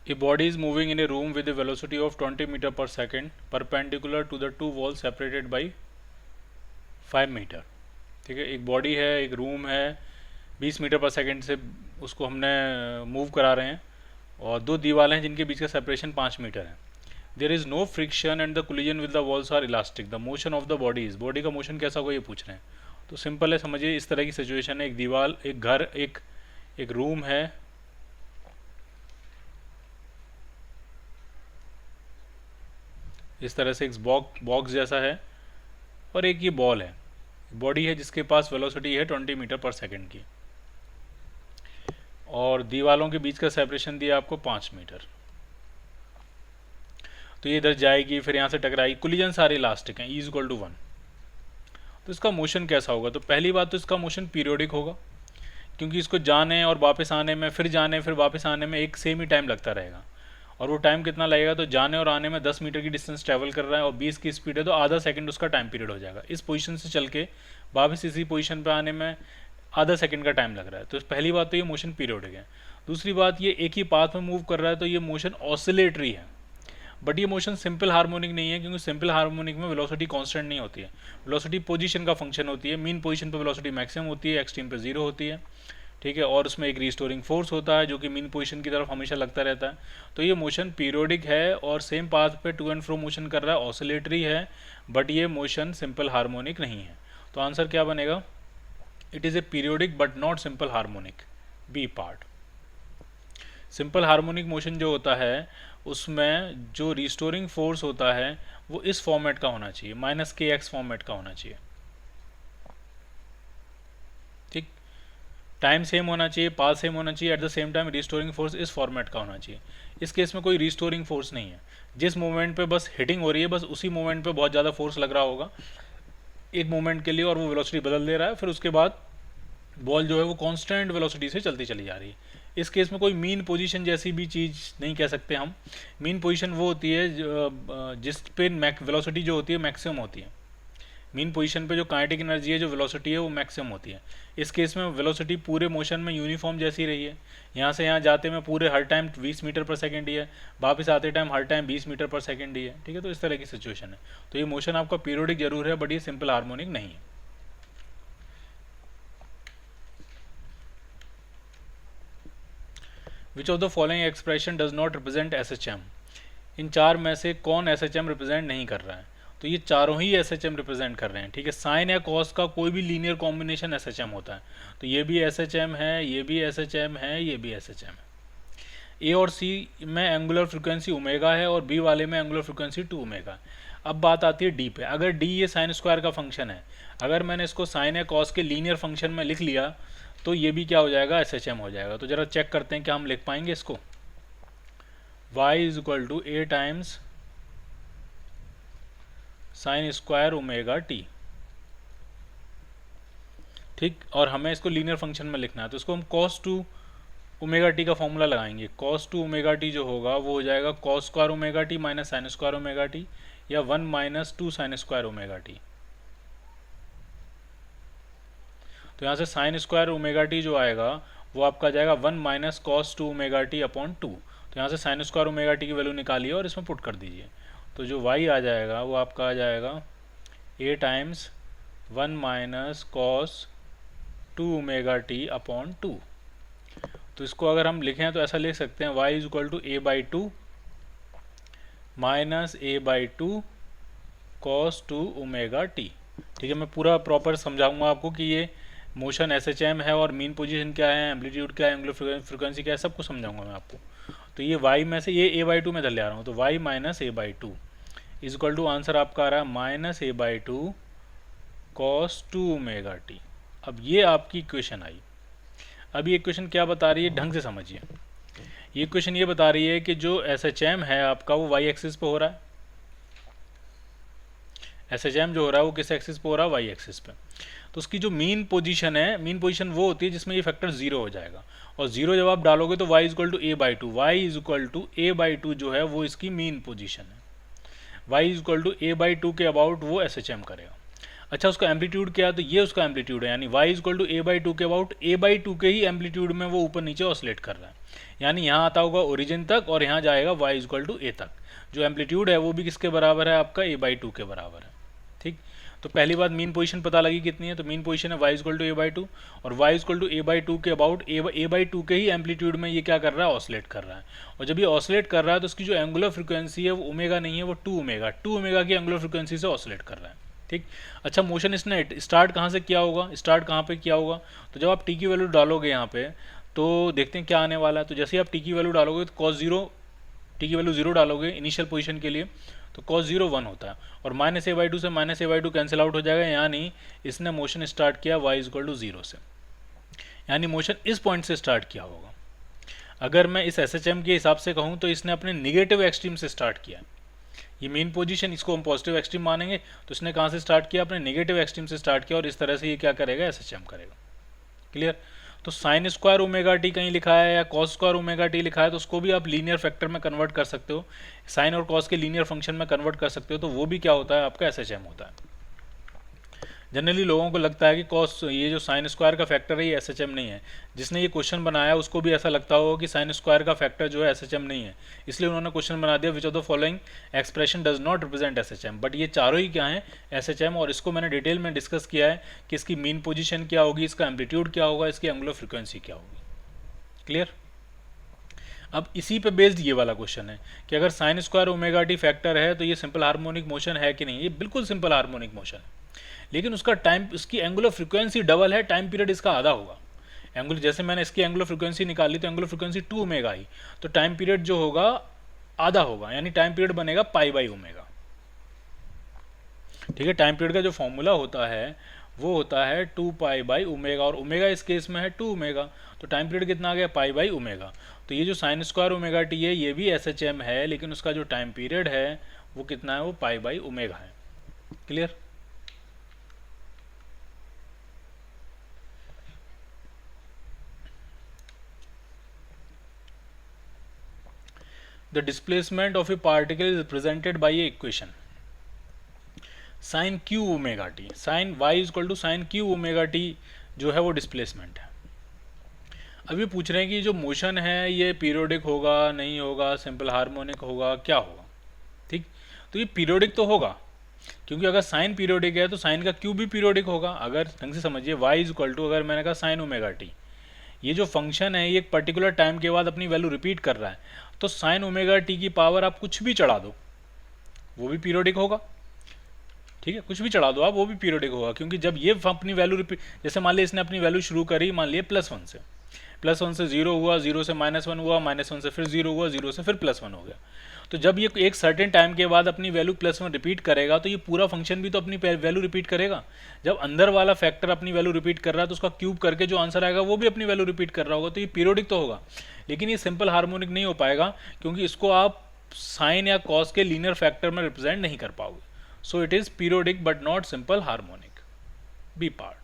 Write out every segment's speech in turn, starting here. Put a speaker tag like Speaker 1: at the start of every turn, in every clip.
Speaker 1: A body is moving in a room with a velocity of 20 meter per second perpendicular to the two walls separated by 5 metre. ठीक है, एक body है, एक room है, 20 metre पर second से उसको हमने मूव करा रहे हैं, और दो दीवारें हैं जिनके बीच का सेपरेशन 5 मीटर है। There is no friction and the collision with the walls are elastic, the motion of the body is, body का मोशन कैसा होगा ये पूछ रहे हैं। तो सिंपल है, समझिए इस तरह की सिचुएशन है, एक दीवार, एक घर, एक रूम है, इस तरह से एक बॉक्स जैसा है, और एक ये बॉल है, बॉडी है जिसके पास वेलोसिटी है 20 मीटर पर सेकंड की, और दीवारों के बीच का सेपरेशन दिया आपको 5 मीटर। तो ये इधर जाएगी, फिर यहाँ से टकराएगी, कोलिजन सारे इलास्टिक हैं, E = 1। तो इसका मोशन कैसा होगा? तो पहली बात तो इसका मोशन पीरियोडिक होगा, क्योंकि इसको जाने और वापस आने में, फिर जाने फिर वापस आने में एक सेम ही टाइम लगता रहेगा। और वो टाइम कितना लगेगा? तो जाने और आने में 10 मीटर की डिस्टेंस ट्रैवल कर रहा है और 20 की स्पीड है, तो आधा सेकंड उसका टाइम पीरियड हो जाएगा। इस पोजीशन से चल के वापस इसी पोजीशन पे आने में आधा सेकंड का टाइम लग रहा है। तो पहली बात तो ये मोशन पीरियोडिक है। दूसरी बात, ये एक ही पाथ में मूव कर रहा है, तो ये मोशन ऑसिलेटरी है। बट ये मोशन सिंपल हार्मोनिक नहीं है, क्योंकि सिंपल हार्मोनिक में वेलोसिटी कांस्टेंट नहीं होती है, वेलोसिटी पोजीशन का फंक्शन होती है। मीन पोजीशन पे वेलोसिटी मैक्सिमम होती है, एक्सट्रीम पे 0 होती है। ठीक है, और उसमें एक रिस्टोरिंग फोर्स होता है जो कि मीन पोजीशन की तरफ हमेशा लगता रहता है। तो ये मोशन पीरियोडिक है और सेम पाथ पे टू एंड फ्रो मोशन कर रहा है, ऑसिलेटरी है, बट ये मोशन सिंपल हार्मोनिक नहीं है। तो आंसर क्या बनेगा? It is a periodic but not simple harmonic, B part. Simple harmonic motion जो होता है उसमें जो रिस्टोरिंग फोर्स होता है वो इस फॉर्मेट का होना चाहिए, -kx फॉर्मेट का होना चाहिए। ठीक, टाइम सेम होना चाहिए, पाथ सेम होना चाहिए, at the same time restoring force इस फॉर्मेट का होना चाहिए। इस केस में कोई रिस्टोरिंग फोर्स नहीं है, जिस मोमेंट पे बस हिटिंग हो रही है, बस उसी मोमेंट पे बहुत ज़्यादा फोर्स लग रहा होगा एक मोमेंट के लिए, और वो वेलोसिटी बदल दे रहा है, फिर उसके बाद बॉल जो है वो कांस्टेंट वेलोसिटी से चलती चली जा रही है। इस केस में कोई मीन पोजीशन जैसी भी चीज़ नहीं कह सकते हम। मीन पोजीशन वो होती है जिस पे वेलोसिटी जो होती है मैक्सिमम होती है। मीन पोजीशन पे जो काइनेटिक एनर्जी है, जो वेलोसिटी है, वो मैक्सिमम होती है। इस केस में वेलोसिटी पूरे मोशन में यूनिफॉर्म जैसी रही है। यहाँ से यहाँ जाते में पूरे हर टाइम 20 मीटर पर सेकेंड ही है, वापस आते टाइम हर टाइम 20 मीटर पर सेकेंड ही है। ठीक है, तो इस तरह की सिचुएशन है। तो ये मोशन आपका पीरियोडिक जरूर है, बट ये सिंपल हार्मोनिक नहीं है। Which of the following expression does not represent SHM? इन चार में से कौन SHM रिप्रेजेंट नहीं कर रहा है? तो ये चारों ही SHM रिप्रेजेंट कर रहे हैं। ठीक है, साइन या कॉस का कोई भी लीनियर कॉम्बिनेशन SHM होता है। तो ये भी SHM है, ये भी SHM है, ये भी SHM है। ए और सी में एंगुलर फ्रिक्वेंसी ओमेगा है और बी वाले में एंगुलर फ्रिक्वेंसी 2 ओमेगा। अब बात आती है डी पे। अगर डी ये साइन स्क्वायर का फंक्शन है, अगर मैंने इसको साइन या कॉस के लीनियर फंक्शन में लिख लिया, तो ये भी क्या हो जाएगा? SHM हो जाएगा। तो जरा चेक करते हैं क्या हम लिख पाएंगे इसको। y = a times sign square omega t. ठीक, और हमें इसको लीनियर फंक्शन में लिखना है, तो इसको हम cos 2 ओमेगा टी का फॉर्मूला लगाएंगे। cos 2 ओमेगा टी जो होगा वो हो जाएगा cos square omega T minus sine square omega T, या 1 - 2 साइन स्क्वायर ओमेगा टी। तो यहाँ से साइन स्क्वायर ओमेगा टी जो आएगा वो आपका आ जाएगा 1 - cos 2 ओमेगा टी अपॉन 2। तो यहाँ से साइन स्क्वायर ओमेगा टी की वैल्यू निकालिए और इसमें पुट कर दीजिए। तो जो y आ जाएगा वो आपका आ जाएगा a times 1 - cos 2 omega T upon 2। तो इसको अगर हम लिखें तो ऐसा लिख सकते हैं, y = a/2 minus a/2 cos 2 omega t. ठीक है, मैं पूरा प्रॉपर समझाऊंगा आपको कि ये मोशन SHM है और मीन पोजीशन क्या है, एम्पलीट्यूड क्या है, एंगुलर फ्रिक्वेंसी क्या है, सब कुछ समझाऊंगा मैं आपको। तो ये y में से ये a/2 में धर ले आ रहा हूँ, तो y - a/2 = आंसर आपका आ रहा है -a/2 cos 2 ओमेगा टी। अब ये आपकी इक्वेशन आई। अब ये इक्वेशन क्या बता रही है, ढंग से समझिए। ये इक्वेशन ये बता रही है कि जो SHM है आपका वो y एक्सिस पे हो रहा है। SHM जो हो रहा है वो किस एक्सिस पे हो रहा है? y एक्सिस पे। तो उसकी जो मीन पोजीशन है, मीन पोजीशन वो होती है जिसमें ये फैक्टर 0 हो जाएगा, और 0 जब आप डालोगे तो y = a/2, y = a/2 जो है वो इसकी मीन पोजीशन है। y = a/2 के अबाउट वो SHM करेगा। अच्छा, उसका एम्पलीट्यूड क्या है? तो ये उसका एम्पलीट्यूड है, यानी y = a/2 के अबाउट a/2 के ही एम्पलीट्यूड में वो ऊपर नीचे ऑसिलेट कर रहा है। यानी यहाँ आता होगा ओरिजिन तक और यहाँ जाएगा y इक्वल टू ए तक। जो एम्पलीट्यूड है वो भी किसके बराबर है, आपका a/2 के बराबर है। ठीक, तो पहली बात मीन पोजीशन पता लगी कितनी है, तो मीन पोजीशन है y इक्वल टू a/2 और y इक्वल टू a/2 के अबाउट a/2 के ही एम्पलीट्यूड में ये क्या कर रहा है, ऑसिलेट कर रहा है। और जब ये ऑसिलेट कर रहा है तो उसकी जो एंगुलर फ्रिक्वेंसी है वो ओमेगा नहीं है, वो 2 ओमेगा की एंगुलर फ्रिक्वेंसी से ऑसिलेट कर रहा है। ठीक, अच्छा मोशन इसने स्टार्ट कहाँ से किया होगा, स्टार्ट कहाँ पे किया होगा, तो जब आप टी की वैल्यू डालोगे यहाँ पे तो देखते हैं क्या आने वाला है। तो जैसे ही आप टी की वैल्यू डालोगे तो cos 0, टी की वैल्यू 0 डालोगे इनिशियल पोजीशन के लिए तो cos 0 1 होता है और -a/2 से -a/2 कैंसिल आउट हो जाएगा, यानी इसने मोशन स्टार्ट किया y इक्वल टू 0 से, यानी मोशन इस पॉइंट से स्टार्ट किया होगा। अगर मैं इस SHM के हिसाब से कहूँ तो इसने अपने निगेटिव एक्सट्रीम से स्टार्ट किया। ये मेन पोजीशन, इसको हम पॉजिटिव एक्सट्रीम मानेंगे, तो इसने कहाँ से स्टार्ट किया, अपने नेगेटिव एक्सट्रीम से स्टार्ट किया और इस तरह से ये क्या करेगा, SHM करेगा। क्लियर, तो साइन स्क्वायर ओमेगा टी कहीं लिखा है या कॉस स्क्वायर ओमेगा टी लिखा है तो उसको भी आप लीनियर फैक्टर में कन्वर्ट कर सकते हो, साइन और कॉस के लीनियर फंक्शन में कन्वर्ट कर सकते हो, तो वो भी क्या होता है, आपका SHM होता है। जनरली लोगों को लगता है कि कॉस, ये जो साइन स्क्वायर का फैक्टर है ये SHM नहीं है। जिसने ये क्वेश्चन बनाया उसको भी ऐसा लगता होगा कि साइन स्क्वायर का फैक्टर जो है SHM नहीं है, इसलिए उन्होंने क्वेश्चन बना दिया which of the following expression does not represent SHM। But ये चारों ही क्या है, SHM, और इसको मैंने डिटेल में डिस्कस किया है कि इसकी मीन पोजिशन क्या होगी, इसका एम्पलीट्यूड क्या होगा, इसकी एंगुलर फ्रिक्वेंसी क्या होगी। क्लियर, अब इसी पे बेस्ड ये वाला क्वेश्चन है कि अगर sign square omega T factor है तो ये सिंपल हार्मोनिक मोशन है कि नहीं। ये बिल्कुल सिंपल हार्मोनिक मोशन है, लेकिन उसका टाइम, उसकी एंगुलर फ्रिक्वेंसी डबल है, टाइम पीरियड इसका आधा होगा। एंगुलर, जैसे मैंने इसकी एंगुलर फ्रिक्वेंसी निकाली तो एंगुलर फ्रिक्वेंसी 2 ओमेगा आई, तो टाइम पीरियड जो होगा आधा होगा, यानी टाइम पीरियड बनेगा π/ओमेगा। ठीक है, टाइम पीरियड का जो फॉर्मूला होता है वो होता है 2π/ओमेगा और ओमेगा इस केस में है 2 ओमेगा, तो टाइम पीरियड कितना आ गया, π/ओमेगा। तो ये जो साइन स्क्वायर ओमेगा टी है ये भी SHM है, लेकिन उसका जो टाइम पीरियड है वो कितना है, वो π/ओमेगा है। Clear, the displacement of a particle is represented by a equation sin q omega T, sin y equal to sin q omega T जो है वो डिस्प्लेसमेंट है। अब ये पूछ रहे हैं कि जो मोशन है ये पीरियोडिक होगा, नहीं होगा, सिंपल हार्मोनिक होगा, क्या होगा। ठीक, तो ये पीरियोडिक तो होगा, क्योंकि अगर साइन पीरियोडिक है तो साइन का क्यू भी पीरियोडिक होगा। अगर ढंग से समझिए, y इक्वल टू, अगर मैंने कहा साइन ओमेगा टी, ये जो फंक्शन है ये एक पर्टिकुलर टाइम के बाद अपनी वैल्यू रिपीट कर रहा है, तो साइन ओमेगा टी की पावर आप कुछ भी चढ़ा दो वो भी पीरियोडिक होगा। ठीक है, कुछ भी चढ़ा दो आप, वो भी पीरियोडिक होगा, क्योंकि जब ये अपनी वैल्यू रिपीट, जैसे मान लिया इसने अपनी वैल्यू शुरू करी, मान लिया +1 से, +1 से 0 हुआ, 0 से -1 हुआ, -1 से फिर 0 हुआ, 0 से फिर +1 हो गया। तो जब ये एक सर्टेन टाइम के बाद अपनी वैल्यू +1 रिपीट करेगा तो ये पूरा फंक्शन भी तो अपनी वैल्यू रिपीट करेगा। जब अंदर वाला फैक्टर अपनी वैल्यू रिपीट कर रहा है तो उसका क्यूब करके जो आंसर आएगा वो भी अपनी वैल्यू रिपीट कर रहा होगा, तो ये पीरियोडिक तो होगा। लेकिन ये सिंपल हार्मोनिक नहीं हो पाएगा, क्योंकि इसको आप साइन या कॉस के लीनियर फैक्टर में रिप्रेजेंट नहीं कर पाओगे। So it is periodic but not simple harmonic, B part.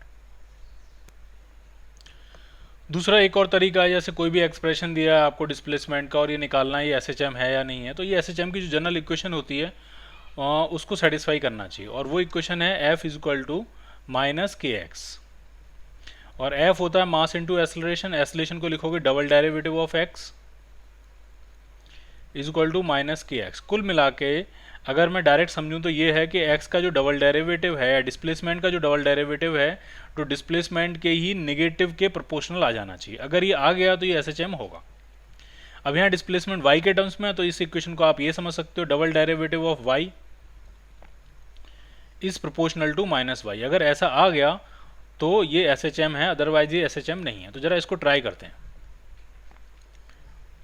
Speaker 1: दूसरा एक और तरीका है, जैसे कोई भी एक्सप्रेशन दिया है आपको डिस्प्लेसमेंट का और ये निकालना है ये SHM है या नहीं है, तो ये SHM की जो जनरल इक्वेशन होती है उसको सेटिस्फाई करना चाहिए, और वो इक्वेशन है F इक्वल टू -kx, और F होता है मास इंटू एक्सेलरेशन। एक्सेलरेशन को लिखोगे double derivative of x equal to -kx। कुल मिला के अगर मैं डायरेक्ट समझूं तो ये है कि x का जो डबल डेरिवेटिव है, डिस्प्लेसमेंट का जो डबल डेरिवेटिव है, तो डिस्प्लेसमेंट के ही नेगेटिव के प्रोपोर्शनल आ जाना चाहिए। अगर ये आ गया तो ये SHM होगा। अब यहाँ डिस्प्लेसमेंट y के टर्म्स में है, तो इस इक्वेशन को आप ये समझ सकते हो, double derivative of y is proportional to -y। अगर ऐसा आ गया तो ये SHM है, अदरवाइज ये SHM नहीं है। तो जरा इसको ट्राई करते हैं।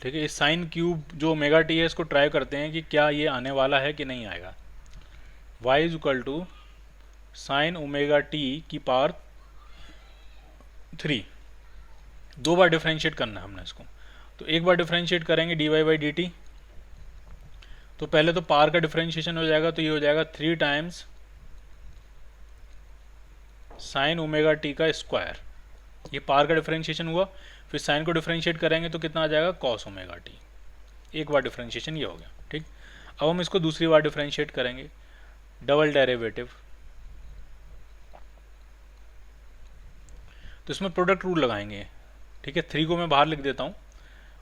Speaker 1: ठीक है, इस साइन क्यूब जो ओमेगा टी है इसको ट्राई करते हैं कि क्या ये आने वाला है कि नहीं आएगा। y equal to sine omega T की पावर 3, 2 बार डिफ्रेंशिएट करना है हमने इसको। तो एक बार डिफ्रेंशिएट करेंगे dy/dt, तो पहले तो पावर का डिफ्रेंशिएशन हो जाएगा, तो ये हो जाएगा 3 टाइम्स साइन ओमेगा टी का स्क्वायर। ये पावर का डिफ्रेंशिएशन हुआ, फिर साइन को डिफ्रेंशिएट करेंगे तो कितना आ जाएगा, कॉस ओमेगा टी। एक बार डिफ्रेंशिएशन ये हो गया। ठीक, अब हम इसको दूसरी बार डिफ्रेंशिएट करेंगे, डबल डेरिवेटिव, तो इसमें प्रोडक्ट रूल लगाएंगे। ठीक है, 3 को मैं बाहर लिख देता हूँ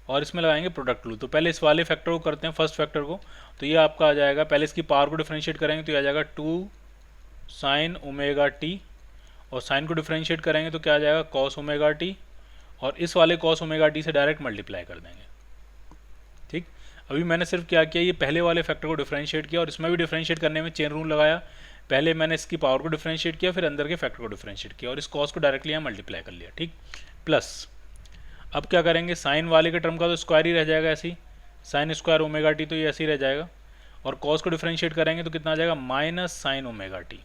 Speaker 1: और इसमें लगाएंगे प्रोडक्ट रूल। तो पहले इस वाले फैक्टर को करते हैं, फर्स्ट फैक्टर को। तो ये आपका आ जाएगा, पहले इसकी पावर को डिफरेंशिएट करेंगे तो ये आ जाएगा 2 साइन ओमेगा टी, और साइन को डिफरेंशिएट करेंगे तो क्या आ जाएगा कॉस ओमेगा टी, और इस वाले कॉस ओमेगा टी से डायरेक्ट मल्टीप्लाई कर देंगे। ठीक, अभी मैंने सिर्फ क्या किया, ये पहले वाले फैक्टर को डिफरेंशिएट किया और इसमें भी डिफरेंशिएट करने में चेन रूल लगाया। पहले मैंने इसकी पावर को डिफरेंशिएट किया, फिर अंदर के फैक्टर को डिफरेंशिएट किया और इस कॉस को डायरेक्टली यहाँ मल्टीप्लाई कर लिया। ठीक, प्लस अब क्या करेंगे, साइन वाले के टर्म का तो स्क्वायर ही रह जाएगा ऐसे ही, साइन स्क्वायर ओमेगा टी, तो ये ऐसे ही रह जाएगा। और कॉस को डिफरेंशिएट करेंगे तो कितना आ जाएगा माइनस साइन ओमेगा टी।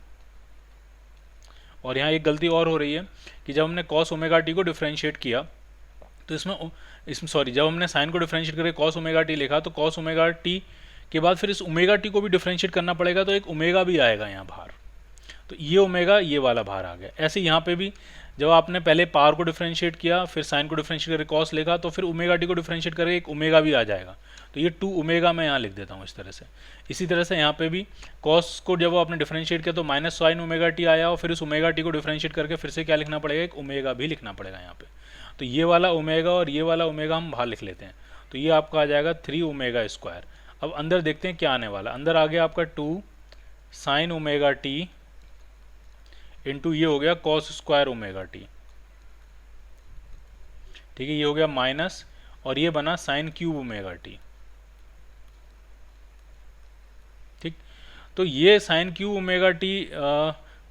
Speaker 1: और यहाँ एक गलती और हो रही है कि जब हमने कॉस ओमेगा टी को डिफरेंशिएट किया तो इसमें सॉरी, जब हमने साइन को डिफरेंशिएट करके कॉस ओमेगा टी लिखा तो कॉस ओमेगा टी के बाद फिर इस ओमेगा टी को भी डिफरेंशिएट करना पड़ेगा, तो एक ओमेगा भी आएगा यहाँ बाहर। तो ये ओमेगा ये वाला बाहर आ गया। ऐसे यहाँ पे भी जब आपने पहले पावर को डिफरेंशिएट किया, फिर साइन को डिफरेंशिएट करके कॉस लिखा, तो फिर ओमेगा टी को डिफरेंशिएट करके एक ओमेगा भी आ जाएगा। तो ये 2 ओमेगा मैं यहाँ लिख देता हूँ इस तरह से। इसी तरह से यहाँ पे भी कॉस को जब आपने डिफरेंशिएट किया तो माइनस साइन ओमेगा टी आया, और फिर उस ओमेगा टी को डिफरेंशिएट करके फिर से क्या लिखना पड़ेगा, एक ओमेगा भी लिखना पड़ेगा यहाँ पे। तो ये वाला ओमेगा और ये वाला ओमेगा हम बाहर लिख लेते हैं। तो ये आपका आ जाएगा 3 ओमेगा स्क्वायर। अब अंदर देखते हैं क्या आने वाला। अंदर आ गया आपका 2 साइन ओमेगा टी इंटू ये हो गया कॉस स्क्वायर ओमेगा टी। ठीक है, ये हो गया माइनस, और ये बना साइन क्यूब ओमेगा टी। ठीक, तो ये साइन क्यूब ओमेगा टी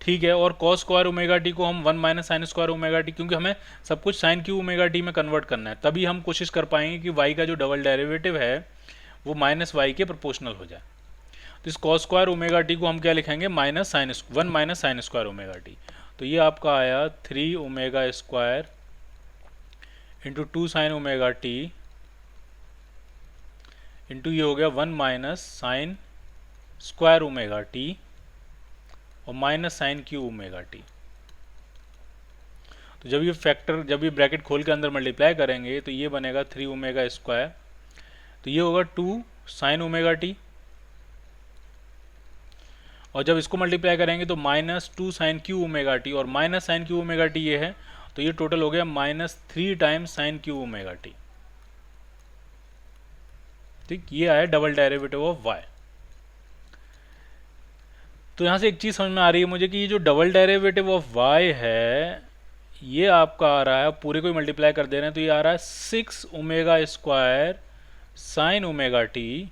Speaker 1: ठीक है, और कॉस स्क्वायर ओमेगा टी को हम 1 minus sine square omega T, क्योंकि हमें सब कुछ साइन क्यूब ओमेगा टी में कन्वर्ट करना है, तभी हम कोशिश कर पाएंगे कि y का जो डबल डेरिवेटिव है वो माइनस वाई के प्रोपोर्शनल हो जाए। तो इस कॉस स्क्वायर ओमेगा टी को हम क्या लिखेंगे, minus sine 1 minus sine square omega T. तो ये आपका आया 3 omega square into 2 sine omega T into ये हो गया 1 minus sine square omega T और minus sine cube omega T. तो जब ये ब्रैकेट खोल के अंदर मल्टीप्लाई करेंगे तो ये बनेगा 3 ओमेगा स्क्वायर, तो ये होगा 2 साइन ओमेगा टी, और जब इसको मल्टीप्लाई करेंगे तो minus 2 sine cube omega T, और minus sine cube omega t ये है, तो ये टोटल हो गया minus 3 times sine cube omega t. ठीक, ये आया डबल डेरिवेटिव ऑफ y। तो यहाँ से एक चीज़ समझ में आ रही है मुझे कि ये जो डबल डेरिवेटिव ऑफ y है ये आपका आ रहा है, पूरे को ही मल्टीप्लाई कर दे रहे हैं तो ये आ रहा है 6 omega square sine omega T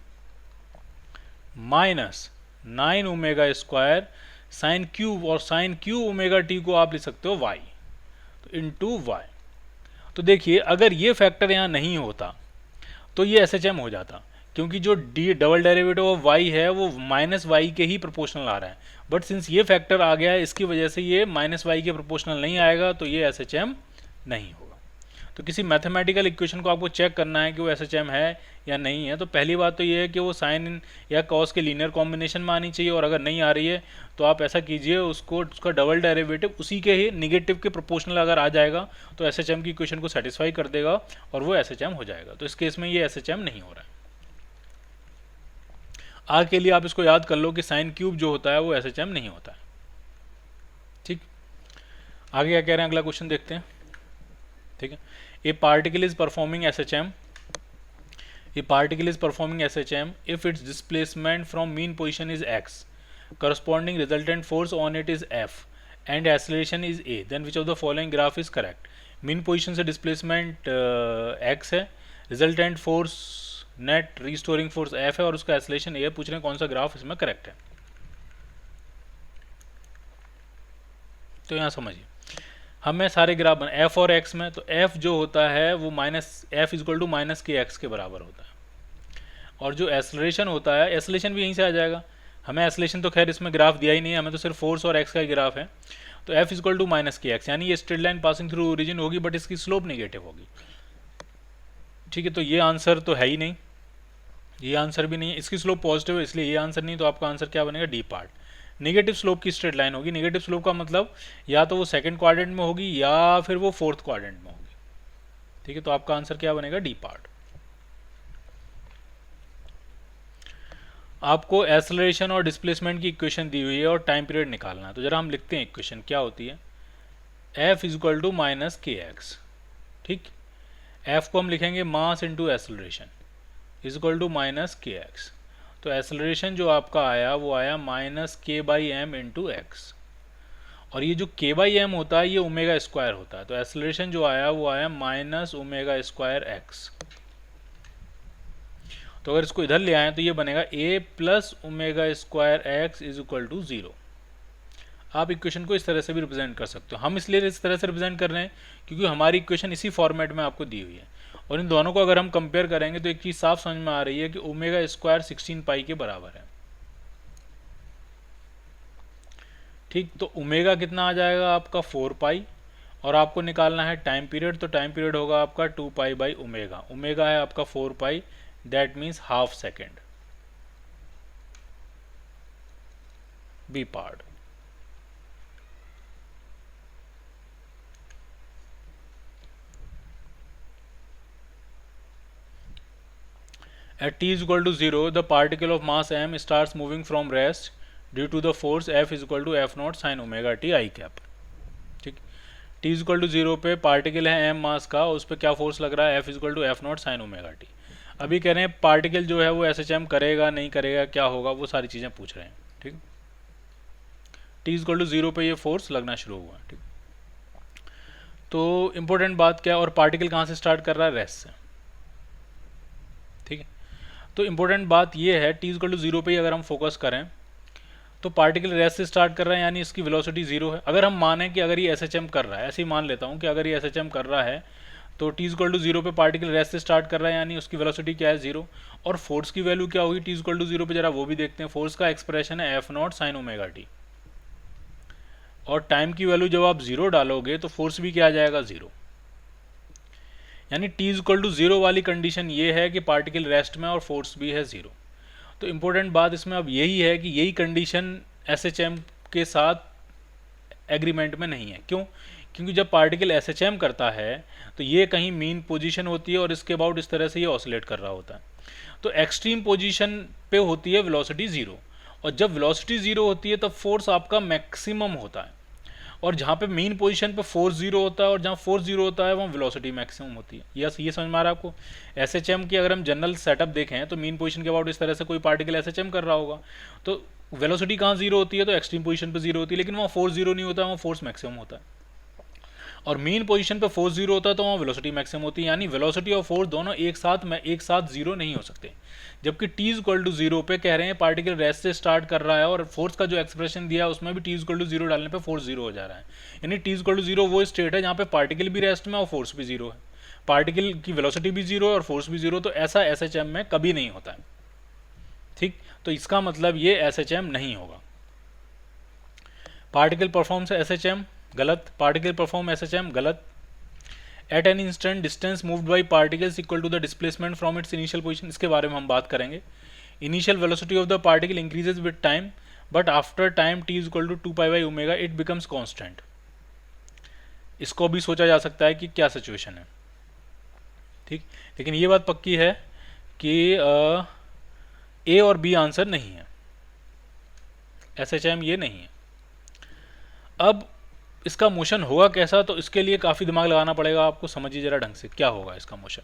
Speaker 1: minus 9 omega square sine cube, और साइन क्यूब ओमेगा टी को आप लिख सकते हो y, तो इनटू y। तो देखिए अगर ये फैक्टर यहाँ नहीं होता तो ये SHM हो जाता, क्योंकि जो डबल डेरिवेटिव ऑफ y है वो माइनस वाई के ही प्रोपोर्शनल आ रहा है, बट सिंस ये फैक्टर आ गया है इसकी वजह से ये माइनस वाई के प्रोपोर्शनल नहीं आएगा, तो ये SHM नहीं होगा। तो किसी मैथमेटिकल इक्वेशन को आपको चेक करना है कि वो SHM है या नहीं है, तो पहली बात तो ये है कि वो साइन या कॉस के लीनियर कॉम्बिनेशन में आनी चाहिए, और अगर नहीं आ रही है तो आप ऐसा कीजिए उसका डबल डेरिवेटिव उसी के ही निगेटिव के प्रोपोर्शनल अगर आ जाएगा तो SHM की इक्वेशन को सेटिस्फाई कर देगा और वो SHM हो जाएगा। तो इस केस में ये SHM नहीं हो रहा है। आगे के लिए आप इसको याद कर लो कि साइन क्यूब जो होता है वो SHM नहीं होता है। ठीक, आगे क्या कह रहे हैं, अगला क्वेश्चन देखते हैं। ठीक है, ए particle is performing SHM, A particle is performing SHM if its displacement from mean position is x, corresponding resultant force on it is F and acceleration is a, then which of the following graph is correct? Mean position से displacement x है, resultant force net restoring force F है और उसका acceleration a है। पूछ रहे हैं कौन सा ग्राफ इसमें करेक्ट है। तो यहाँ समझिए हमें सारे ग्राफ बना F और X में, तो F जो होता है वो minus F is equal to minus K X के बराबर होता है, और जो एक्सेलरेशन होता है एक्सेलरेशन भी यहीं से आ जाएगा। हमें एक्सेलरेशन तो खैर इसमें ग्राफ दिया ही नहीं है, हमें तो सिर्फ फोर्स और एक्स का ही ग्राफ है। तो F is equal to minus K x, यानी ये straight line passing through origin होगी बट इसकी स्लोप नेगेटिव होगी। ठीक है, तो ये आंसर तो है ही नहीं, ये आंसर भी नहीं है, इसकी स्लोप पॉजिटिव है इसलिए ये आंसर नहीं। तो आपका आंसर क्या बनेगा, डी पार्ट। नेगेटिव स्लोप की स्ट्रेट लाइन होगी, नेगेटिव स्लोप का मतलब या तो वो सेकंड क्वाड्रेंट में होगी या फिर वो फोर्थ क्वाड्रेंट में होगी। ठीक है, तो आपका आंसर क्या बनेगा, डी पार्ट। आपको एक्सेलरेशन और डिस्प्लेसमेंट की इक्वेशन दी हुई है और टाइम पीरियड निकालना है। तो जरा हम लिखते हैं इक्वेशन क्या होती है, F is equal to minus K X. ठीक, एफ को हम लिखेंगे mass into acceleration is equal to minus K X. तो एसेलरेशन जो आपका आया वो आया माइनस के बाई एम इंटू एक्स, और ये जो के बाई एम होता है ये ओमेगा स्क्वायर होता है, तो एसेलरेशन जो आया वो आया माइनस ओमेगा स्क्वायर एक्स। तो अगर इसको इधर ले आए तो ये बनेगा a plus omega square x is equal to 0। आप इक्वेशन को इस तरह से भी रिप्रेजेंट कर सकते हो। हम इसलिए इस तरह से रिप्रेजेंट कर रहे हैं क्योंकि हमारी इक्वेशन इसी फॉर्मेट में आपको दी हुई है, और इन दोनों को अगर हम कंपेयर करेंगे तो एक चीज़ साफ समझ में आ रही है कि ओमेगा स्क्वायर 16 पाई के बराबर है। ठीक, तो ओमेगा कितना आ जाएगा आपका 4 पाई, और आपको निकालना है टाइम पीरियड, तो टाइम पीरियड होगा आपका 2 पाई बाई ओमेगा। ओमेगा है आपका 4 pi, that means half second. B part. At t is equal to 0, the particle of mass m starts moving from rest due to the force F is equal to F naught sin omega t I cap। ठीक, t is equal to 0 पे particle है m मास का, उस पर क्या force लग रहा है, F is equal to F naught sin omega t। अभी कह रहे हैं पार्टिकल जो है वो SHM करेगा नहीं करेगा, क्या होगा, वो सारी चीज़ें पूछ रहे हैं। ठीक, t is equal to 0 पे ये फोर्स लगना शुरू हुआ। ठीक, तो इम्पोर्टेंट बात क्या है, और पार्टिकल कहाँ से स्टार्ट कर रहा है, रेस्ट से। ठीक है, तो इम्पोर्टेंट बात ये है t इक्वल टू 0 पे ही अगर हम फोकस करें तो पार्टिकल रेस्ट से स्टार्ट कर रहा है, यानी इसकी वेलोसिटी 0 है। अगर हम माने कि अगर ये SHM कर रहा है, ऐसे ही मान लेता हूँ कि अगर ये SHM कर रहा है तो t इक्वल टू 0 पे पार्टिकल रेस्ट से स्टार्ट कर रहा है, यानी उसकी वेलोसिटी क्या है, 0। और फोर्स की वैल्यू क्या होगी t इक्वल टू 0 पे, जरा वो भी देखते हैं। फोर्स का एक्सप्रेशन है F not sign omega T, और टाइम की वैल्यू जब आप 0 डालोगे तो फोर्स भी क्या आ जाएगा, 0। यानी t इक्वल टू 0 वाली कंडीशन ये है कि पार्टिकल रेस्ट में और फोर्स भी है 0। तो इम्पोर्टेंट बात इसमें अब यही है कि यही कंडीशन SHM के साथ एग्रीमेंट में नहीं है। क्यों? क्योंकि जब पार्टिकल SHM करता है तो ये कहीं मीन पोजीशन होती है और इसके अबाउट इस तरह से ये ऑसिलेट कर रहा होता है। तो एक्सट्रीम पोजीशन पे होती है वेलोसिटी 0, और जब वेलोसिटी 0 होती है तब फोर्स आपका मैक्सिमम होता है, और जहाँ पे मेन पोजीशन पे फोर्स 0 होता है और जहाँ फोर्स 0 होता है वहाँ वेलोसिटी मैक्सिमम होती है। यस, ये समझ में आ रहा है आपको। SHM की अगर हम जनरल सेटअप देखें तो मेन पोजीशन के अबाउट इस तरह से कोई पार्टिकल SHM कर रहा होगा, तो वेलोसिटी कहाँ 0 होती है, तो एक्सट्रीम पोजीशन पे 0 होती है, लेकिन वहाँ फोर्स 0 नहीं होता, वहाँ फोर्स मैक्सिमम होता है। और मेन पोजीशन पे फोर्स 0 होता है तो वहाँ वेलोसिटी मैक्सिमम होती है, यानी वेलोसिटी और फोर्स दोनों एक साथ 0 नहीं हो सकते। जबकि t इक्वल टू 0 पे कह रहे हैं पार्टिकल रेस्ट से स्टार्ट कर रहा है, और फोर्स का जो एक्सप्रेशन दिया है उसमें भी t इक्वल टू 0 डालने पे फोर्स 0 हो जा रहा है। यानी t इक्वल टू 0 वो स्टेट है जहाँ पे पार्टिकल भी रेस्ट में और फोर्स भी 0 है, पार्टिकल की वेलोसिटी भी 0 है और फोर्स भी 0। तो ऐसा SHM में कभी नहीं होता है। ठीक, तो इसका मतलब ये SHM नहीं होगा। पार्टिकल परफॉर्म्स SHM, गलत। पार्टिकल परफॉर्म SHM, गलत। At an instant distance moved by particles equal to the displacement from its initial position, इसके बारे में हम बात करेंगे। Initial velocity of the particle increases with time, but after time t is equal to 2 pi by omega it becomes constant. इसको भी सोचा जा सकता है कि क्या सिचुएशन है। ठीक, लेकिन ये बात पक्की है कि A और B आंसर नहीं है, SHM ये नहीं है। अब इसका मोशन होगा कैसा, तो इसके लिए काफ़ी दिमाग लगाना पड़ेगा आपको। समझिए जरा ढंग से क्या होगा इसका मोशन।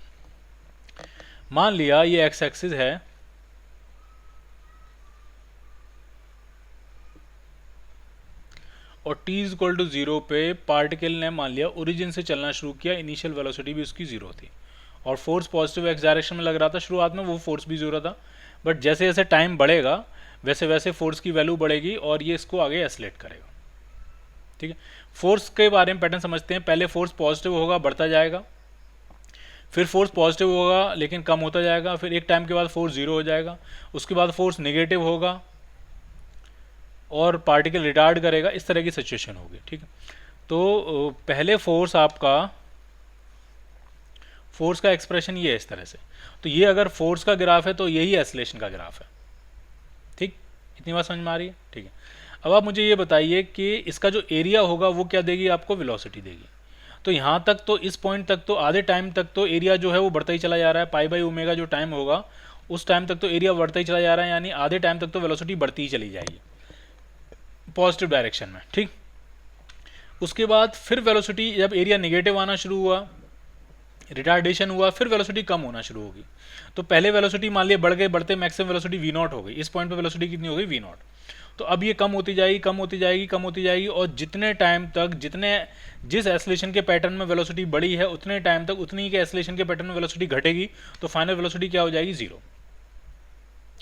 Speaker 1: मान लिया ये एक्स एक्सिस है, और t इज इक्वल टू 0 पे पार्टिकल ने मान लिया ओरिजिन से चलना शुरू किया, इनिशियल वेलोसिटी भी उसकी 0 थी, और फोर्स पॉजिटिव एक्स डायरेक्शन में लग रहा था। शुरुआत में वो फोर्स भी 0 था, बट जैसे जैसे टाइम बढ़ेगा वैसे वैसे फोर्स की वैल्यू बढ़ेगी और ये इसको आगे एस्लेट करेगा। ठीक है, फोर्स के बारे में पैटर्न समझते हैं। पहले फोर्स पॉजिटिव होगा, बढ़ता जाएगा, फिर फोर्स पॉजिटिव होगा लेकिन कम होता जाएगा, फिर एक टाइम के बाद फोर्स 0 हो जाएगा, उसके बाद फोर्स नेगेटिव होगा और पार्टिकल रिटार्ड करेगा। इस तरह की सिचुएशन होगी। ठीक है, तो पहले फोर्स आपका, फोर्स का एक्सप्रेशन ये है इस तरह से। तो ये अगर फोर्स का ग्राफ है तो यही एस्लेशन का ग्राफ है। ठीक, इतनी बात समझ में आ रही है। ठीक है, अब आप मुझे ये बताइए कि इसका जो एरिया होगा वो क्या देगी आपको, वेलोसिटी देगी। तो यहाँ तक तो, इस पॉइंट तक तो, आधे टाइम तक तो एरिया जो है वो बढ़ता ही चला जा रहा है। पाई बाई ओमेगा जो टाइम होगा उस टाइम तक तो एरिया बढ़ता ही चला जा रहा है, यानी आधे टाइम तक तो वेलोसिटी बढ़ती ही चली जाएगी पॉजिटिव डायरेक्शन में। ठीक, उसके बाद फिर वेलोसिटी, जब एरिया नेगेटिव आना शुरू हुआ, रिटार्डेशन हुआ, फिर वेलोसिटी कम होना शुरू होगी। तो पहले वेलोसिटी मान लिया बढ़ गए, बढ़ते मैक्सिमम वेलोसिटी वी नॉट हो गई, इस पॉइंट पे वेलोसिटी कितनी हो गई वी नॉट। तो अब ये कम होती जाएगी, कम होती जाएगी, कम होती जाएगी, और जितने टाइम तक जिस एस्लेशन के पैटर्न में वेलोसिटी बढ़ी है उतने टाइम तक उतनी के एस्लेशन के पैटर्न में वेलोसिटी घटेगी, तो फाइनल वेलोसिटी क्या हो जाएगी, जीरो।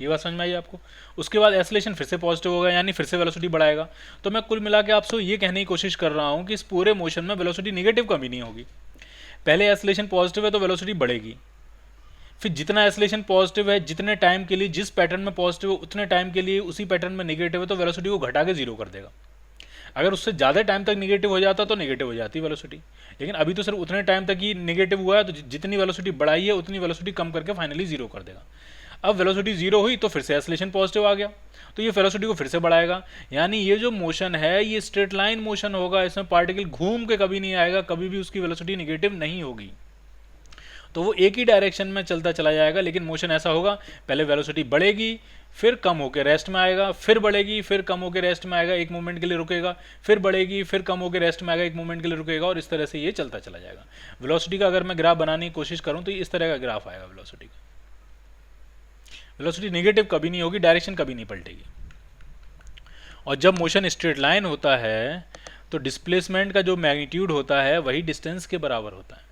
Speaker 1: ये बात समझ में आई आपको। उसके बाद एस्लेशन फिर से पॉजिटिव होगा, यानी फिर से वेलोसिटी बढ़ाएगा। तो मैं कुल मिला के आपसे ये कहने की कोशिश कर रहा हूँ कि इस पूरे मोशन में वेलोसिटी निगेटिव कभी नहीं होगी। पहले एस्लेशन पॉजिटिव है तो वेलोसिटी बढ़ेगी, फिर जितना एस्लेशन पॉजिटिव है जितने टाइम के लिए जिस पैटर्न में पॉजिटिव है उतने टाइम के लिए उसी पैटर्न में निगेटिव है तो वेलोसिटी को घटा के जीरो कर देगा। अगर उससे ज़्यादा टाइम तक निगेटिव हो जाता तो निगेटिव हो जाती वेलोसिटी, लेकिन अभी तो सिर्फ उतने टाइम तक ही निगेटिव हुआ है, तो जितनी वेलोसिटी बढ़ाई है उतनी वेलोसिटी कम करके फाइनली जीरो कर देगा। अब वेलोसिटी जीरो हुई तो फिर से एस्लेशन पॉजिटिव आ गया, तो ये वेलोसिटी को फिर से बढ़ाएगा। यानी ये जो मोशन है ये स्ट्रेट लाइन मोशन होगा, इसमें पार्टिकल घूम के कभी नहीं आएगा, कभी भी उसकी वेलोसिटी निगेटिव नहीं होगी। तो वो एक ही डायरेक्शन में चलता चला जाएगा, लेकिन मोशन ऐसा होगा पहले वेलोसिटी बढ़ेगी, फिर कम होकर रेस्ट में आएगा, फिर बढ़ेगी, फिर कम होकर रेस्ट में आएगा, एक मोमेंट के लिए रुकेगा, फिर बढ़ेगी, फिर कम होकर रेस्ट में आएगा, एक मोमेंट के लिए रुकेगा, और इस तरह से ये चलता चला जाएगा। वेलोसिटी का अगर मैं ग्राफ बनाने की कोशिश करूँ तो इस तरह का ग्राफ आएगा वेलोसिटी का। वेलोसिटी नेगेटिव कभी नहीं होगी, डायरेक्शन कभी नहीं पलटेगी। और जब मोशन स्ट्रेट लाइन होता है तो डिस्प्लेसमेंट का जो मैग्नीट्यूड होता है वही डिस्टेंस के बराबर होता है।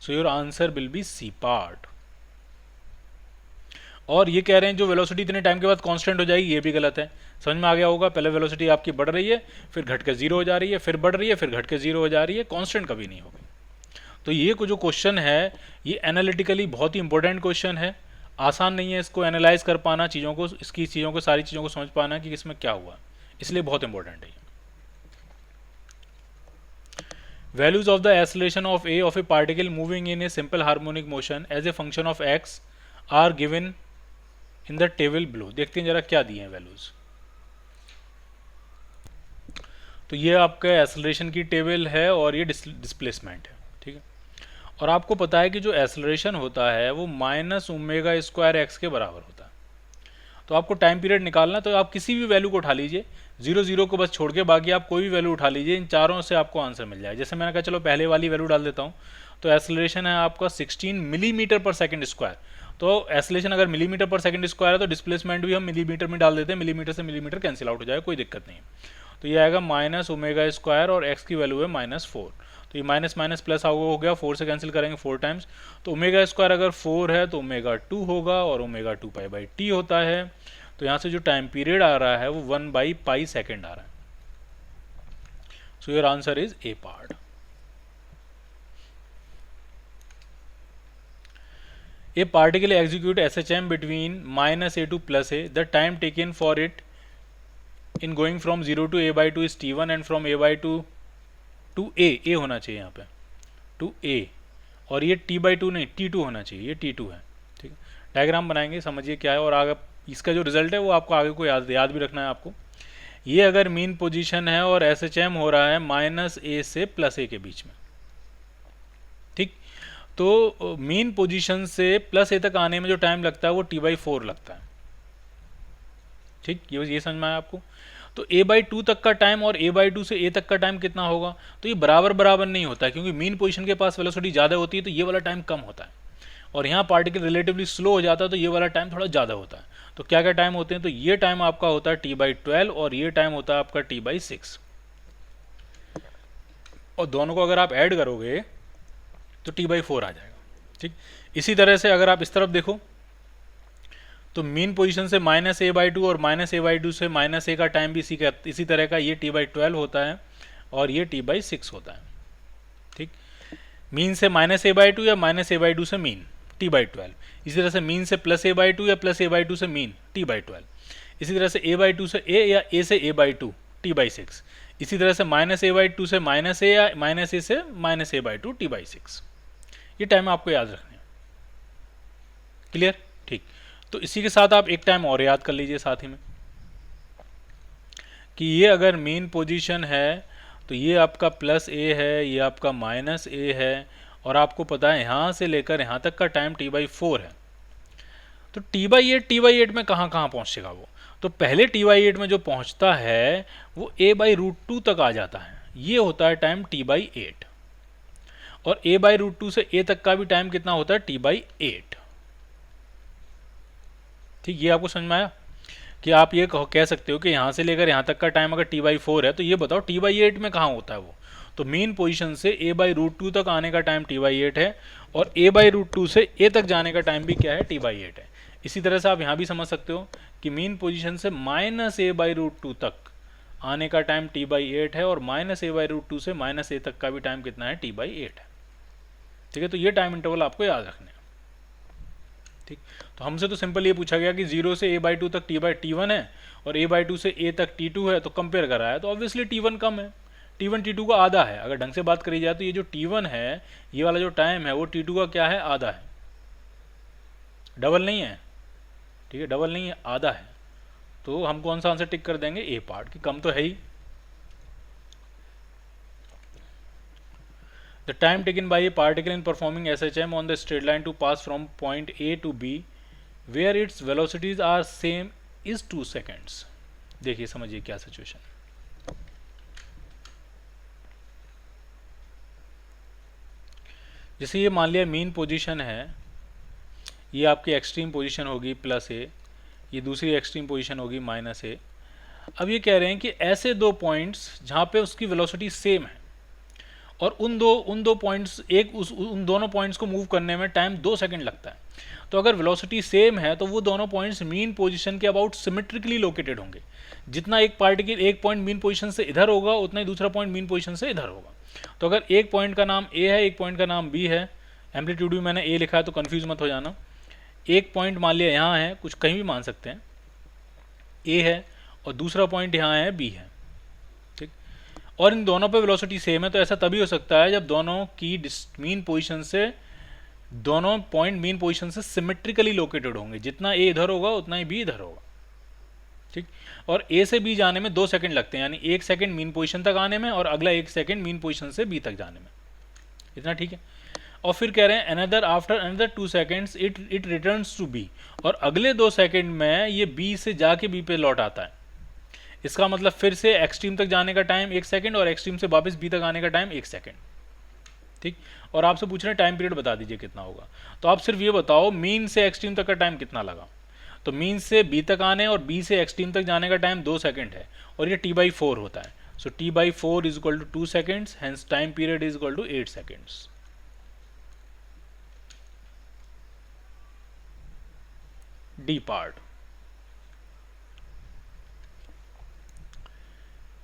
Speaker 1: So your answer will be C part. और ये कह रहे हैं जो वेलोसिटी इतने टाइम के बाद कांस्टेंट हो जाएगी, ये भी गलत है। समझ में आ गया होगा, पहले वेलोसिटी आपकी बढ़ रही है, फिर घट के जीरो हो जा रही है, फिर बढ़ रही है, फिर घट के जीरो हो जा रही है, कांस्टेंट कभी नहीं होगी। तो ये जो क्वेश्चन है ये एनालिटिकली बहुत ही इंपॉर्टेंट क्वेश्चन है। आसान नहीं है इसको एनालाइज कर पाना, चीज़ों को, इसकी चीज़ों को, सारी चीज़ों को समझ पाना कि इसमें क्या हुआ, इसलिए बहुत इंपॉर्टेंट है। Values of the acceleration of a particle moving in a simple harmonic motion as a function of x are given in the table below। देखते हैं जरा क्या दिए हैं वैल्यूज। तो ये आपका एसलरेशन की टेबल है और ये डिस्प्लेसमेंट है, ठीक है। और आपको पता है कि जो एसलरेशन होता है वो माइनस ओमेगा स्क्वायर एक्स के बराबर होता है। तो आपको टाइम पीरियड निकालना, तो आप किसी भी वैल्यू को उठा लीजिए, 0 को बस छोड़ के बाकी आप कोई भी वैल्यू उठा लीजिए, इन चारों से आपको आंसर मिल जाए। जैसे मैंने कहा चलो पहले वाली वैल्यू डाल देता हूँ, तो एसलेशन है आपका 16 मिलीमीटर पर सेकंड स्क्वायर। तो एसलेशन अगर मिलीमीटर पर सेकंड स्क्वायर है तो डिस्प्लेसमेंट भी हम मिलीमीटर में डाल देते हैं, मिलीमीटर से मिलीमीटर कैंसिल आउट हो जाएगा, कोई दिक्कत नहीं। तो ये आएगा माइनस ओमेगा स्क्वायर और एक्स की वैल्यू है -4। तो ये माइनस माइनस प्लस हो गया, 4 से कैंसिल करेंगे 4 टाइम्स। तो ओमेगा स्क्वायर अगर 4 है तो ओमेगा 2 होगा, और ओमेगा 2 पाई टी होता है। तो यहाँ से जो टाइम पीरियड आ रहा है वो 1/π सेकेंड आ रहा है। So your answer is a part. A particle execute SHM between -a to +a. The time taken for it in going from 0 to a/2 is t1 and from a/2 to a होना चाहिए यहाँ पे to a, और ये t/2 नहीं t2 होना चाहिए, ये t2 है, ठीक है। डायग्राम बनाएंगे, समझिए क्या है, और आगे इसका जो रिजल्ट है वो आपको आगे को याद भी रखना है आपको। ये अगर मीन पोजीशन है और SHM हो रहा है -a से +a के बीच में, ठीक। तो मीन पोजीशन से +a तक आने में जो टाइम लगता है वो t/4 लगता है, ठीक। ये समझ में आया आपको। तो a/2 तक का टाइम और a/2 से a तक का टाइम कितना होगा, तो ये बराबर बराबर नहीं होता है, क्योंकि मीन पोजीशन के पास वेलोसिटी ज़्यादा होती है तो ये वाला टाइम कम होता है, और यहाँ पार्टिकल रिलेटिवली स्लो हो जाता है तो ये वाला टाइम थोड़ा ज़्यादा होता है। तो क्या क्या टाइम होते हैं, तो ये टाइम आपका होता है t/12 और ये टाइम होता है आपका t/6, और दोनों को अगर आप ऐड करोगे तो t/4 आ जाएगा, ठीक। इसी तरह से अगर आप इस तरफ देखो तो मीन पोजीशन से -a/2 और -a/2 से -a का टाइम भी इसी तरह का, ये t/12 होता है और ये t/6 होता है, ठीक। मीन से -a/2 या -a/2 से मीन t/12, इसी तरह से मीन से +a/2 या +a/2 से मीन t/12, इसी तरह से a/2 से a या a से a/2 t/6, इसी तरह से -a/2 से -a या -a से -a/2 t/6। ये टाइम आपको याद रखने हैं, क्लियर, ठीक। तो इसी के साथ आप एक टाइम और याद कर लीजिए साथ ही में कि ये अगर मेन पोजीशन है तो ये आपका +a है, ये आपका -a है, और आपको पता है यहाँ से लेकर यहाँ तक का टाइम t/4 है। तो t/8 में कहाँ पहुँचेगा वो, तो पहले t/8 में जो पहुँचता है वो a/√2 तक आ जाता है, ये होता है टाइम t/8। और a/√2 से a तक का भी टाइम कितना होता है, t/8। ठीक, ये आपको समझ में आया कि आप ये कह सकते हो कि यहाँ से लेकर यहाँ तक का टाइम अगर t/4 है तो ये बताओ t/8 में कहाँ होता है वो। तो मेन पोजीशन से a/√2 तक आने का टाइम t/8 है और a/√2 से a तक जाने का टाइम भी क्या है, t/8 है। इसी तरह से आप यहाँ भी समझ सकते हो कि मेन पोजीशन से -a/√2 तक आने का टाइम t/8 है और -a/√2 से -a तक का भी टाइम कितना है, t/8 है। ठीक है, तो ये टाइम इंटरवल आपको याद रखने हैं। ठीक, तो हमसे तो सिंपल ये पूछा गया कि 0 से a/2 तक t/t1 है और a/2 से a तक t2 है, तो कंपेयर करा है तो ऑब्वियसली t1 कम है, t1 t2 का आधा है। अगर ढंग से बात करी जाए तो ये जो t1 है, ये वाला जो टाइम है वो t2 का क्या है, आधा है, डबल नहीं है। ठीक है, डबल नहीं है, आधा है। तो हम कौन सा आंसर टिक कर देंगे, ए पार्ट, कि कम तो है ही। The time taken by a particle in performing SHM on the straight line to pass from point A to B where its velocities are same is 2 seconds। देखिए समझिए क्या सिचुएशन। जैसे ये मान लिया मीन पोजीशन है, ये आपकी एक्सट्रीम पोजीशन होगी +a, ये दूसरी एक्सट्रीम पोजीशन होगी -a। अब ये कह रहे हैं कि ऐसे दो पॉइंट्स जहाँ पे उसकी वेलोसिटी सेम है और उन दो पॉइंट्स उन दोनों पॉइंट्स को मूव करने में टाइम 2 सेकंड लगता है। तो अगर वेलोसिटी सेम है तो वो दोनों पॉइंट्स मीन पोजीशन के अबाउट सिमेट्रिकली लोकेटेड होंगे। जितना एक पॉइंट मीन पोजीशन से इधर होगा उतना ही दूसरा पॉइंट मीन पोजीशन से इधर होगा। तो अगर एक पॉइंट का नाम ए है, एक पॉइंट का नाम बी है, एम्पलीट्यूड भी मैंने ए लिखा है तो कन्फ्यूज मत हो जाना। एक पॉइंट मान लिया यहाँ है, कुछ कहीं भी मान सकते हैं, ए है, और दूसरा पॉइंट यहाँ है, बी है। ठीक, और इन दोनों पे वेलोसिटी सेम है, तो ऐसा तभी हो सकता है जब दोनों की मीन पोजीशन से, दोनों पॉइंट मीन पोजीशन से सिमेट्रिकली लोकेटेड होंगे। जितना ए इधर होगा उतना ही बी इधर होगा। ठीक, और ए से बी जाने में 2 सेकंड लगते हैं, यानी 1 सेकंड मीन पोजीशन तक आने में और अगला 1 सेकंड मीन पोजीशन से बी तक जाने में। इतना ठीक है। और फिर कह रहे हैं after another 2 seconds it returns to B, और अगले 2 सेकंड में ये बी से जाके बी पे लौट आता है। इसका मतलब फिर से एक्सट्रीम तक जाने का टाइम 1 सेकंड और एक्सट्रीम से वापस बी तक आने का टाइम 1 सेकंड। ठीक, और आपसे पूछ रहे हैं टाइम पीरियड बता दीजिए कितना होगा। तो आप सिर्फ ये बताओ मीन से एक्सट्रीम तक का टाइम कितना लगा। तो मीन से बी तक आने और बी से एक्सट्रीम तक जाने का टाइम 2 सेकंड है और ये t/4 होता है। So t/4 is equal to 2 seconds, hence time period is equal to 8 seconds. D part,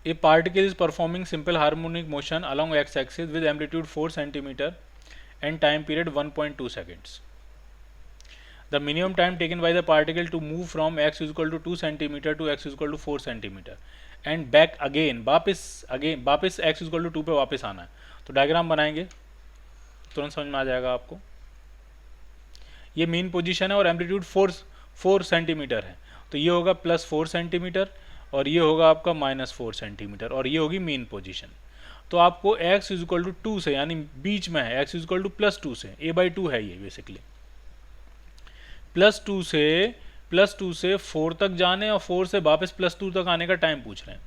Speaker 1: a particle is performing simple harmonic motion along x-axis with amplitude 4 cm and time period 1.2 seconds. The minimum time taken by the particle to move from x is equal to 2 cm to x is equal to 4 cm and back again, वापस x is equal to 2 पे वापस आना है। तो diagram बनाएंगे, तुरंत समझ में आ जाएगा आपको। ये मीन पोजीशन है और एम्पलीट्यूड 4 सेंटीमीटर है, तो ये होगा +4 सेंटीमीटर और ये होगा आपका -4 सेंटीमीटर और ये होगी मीन पोजीशन। तो आपको x इज इक्वल टू 2 से, यानी बीच में है, x इज इक्वल टू +2 से, a/2 है ये बेसिकली, +2 से 4 तक जाने और 4 से वापस +2 तक आने का टाइम पूछ रहे हैं,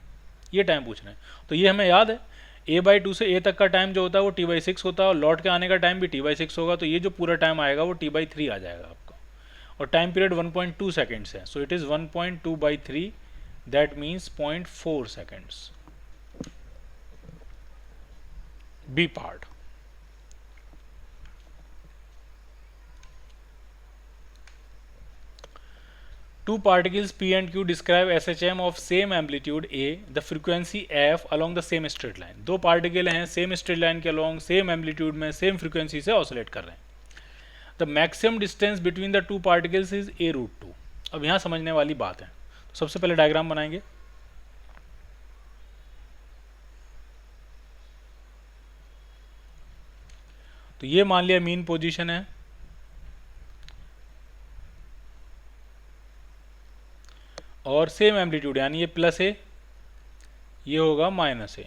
Speaker 1: ये टाइम पूछ रहे हैं। तो ये हमें याद है, a/2 से a तक का टाइम जो होता है वो t/6 होता है और लौट के आने का टाइम भी t/6 होगा। तो ये जो पूरा टाइम आएगा वो t/3 आ जाएगा आपका, और टाइम पीरियड 1.2 सेकेंड्स है। सो it is 1.2/3, that means 0.4 seconds। B part, two particles P and Q describe SHM of same amplitude A, the frequency f along the same straight line। दो particle हैं same straight line के along same amplitude में same frequency से oscillate कर रहे हैं। The maximum distance between the two particles is a√2। अब यहाँ समझने वाली बात है, तो सबसे पहले डायग्राम बनाएंगे। तो ये मान लिया मीन पोजीशन है और सेम एम्पलीट्यूड, यानी ये +a, ये होगा -a।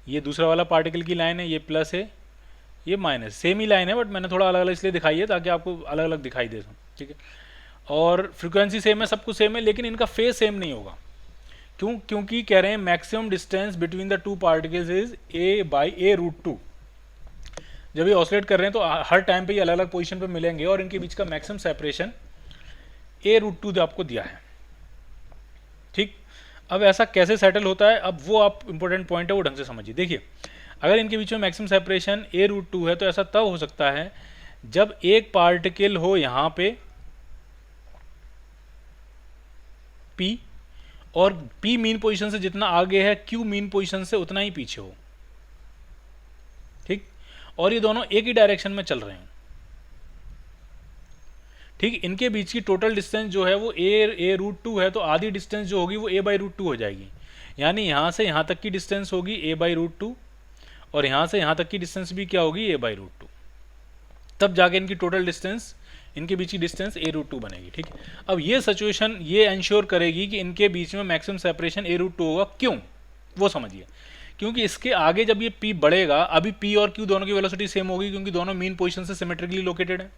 Speaker 1: ये दूसरा वाला पार्टिकल की लाइन है, ये +a, ये माइनस, सेम ही लाइन है बट मैंने थोड़ा अलग अलग इसलिए दिखाई है ताकि आपको अलग अलग दिखाई दे। ठीक है, और फ्रीक्वेंसी सेम है, सब कुछ सेम है, लेकिन इनका फेज सेम नहीं होगा। क्योंकि कह रहे हैं maximum distance between the two particles is a/√2। जब ये ऑसिलेट कर रहे हैं तो हर टाइम पे ये अलग अलग पोजीशन पे मिलेंगे और इनके बीच का मैक्सिमम सेपरेशन a√2 आपको दिया है। ठीक, अब ऐसा कैसे सेटल होता है, अब वो आप इंपॉर्टेंट पॉइंट है वो ढंग से समझिए। देखिए, अगर इनके बीच में मैक्सिमम सेपरेशन a√2 है तो ऐसा तब हो सकता है जब एक पार्टिकल हो यहाँ पे P, और P मीन पोजीशन से जितना आगे है Q मीन पोजीशन से उतना ही पीछे हो। ठीक, और ये दोनों एक ही डायरेक्शन में चल रहे हैं। ठीक, इनके बीच की टोटल डिस्टेंस जो है वो a√2 है, तो आधी डिस्टेंस जो होगी वो a/√2 हो जाएगी। यानी यहाँ से यहाँ तक की डिस्टेंस होगी a/√2 और यहाँ से यहाँ तक की डिस्टेंस भी क्या होगी a/√2, तब जाके इनकी टोटल डिस्टेंस, इनके बीच की डिस्टेंस a√2 बनेगी। ठीक, अब ये सिचुएशन ये इंश्योर करेगी कि इनके बीच में मैक्सिमम सेपरेशन a√2 होगा। क्यों, वो समझिए। क्योंकि इसके आगे जब ये P बढ़ेगा, अभी P और Q दोनों की वेलोसिटी सेम होगी क्योंकि दोनों मीन पोजीशन से सिमेट्रिकली लोकेटेड है।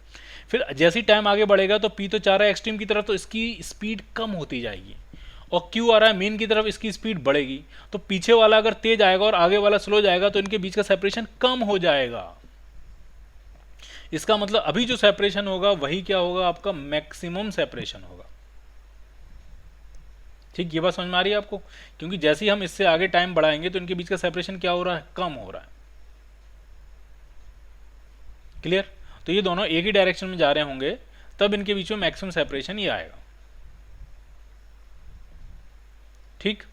Speaker 1: फिर जैसे ही टाइम आगे बढ़ेगा तो P तो जा रहा है एक्सट्रीम की तरफ, तो इसकी स्पीड कम होती जाएगी, और Q आ रहा है मीन की तरफ, इसकी स्पीड बढ़ेगी। तो पीछे वाला अगर तेज आएगा और आगे वाला स्लो जाएगा तो इनके बीच का सेपरेशन कम हो जाएगा। इसका मतलब अभी जो सेपरेशन होगा वही क्या होगा, आपका मैक्सिमम सेपरेशन होगा। ठीक, ये बात समझ में आ रही है आपको? क्योंकि जैसे ही हम इससे आगे टाइम बढ़ाएंगे तो इनके बीच का सेपरेशन क्या हो रहा है, कम हो रहा है। क्लियर? तो ये दोनों एक ही डायरेक्शन में जा रहे होंगे तब इनके बीच में मैक्सिमम सेपरेशन ये आएगा। ठीक,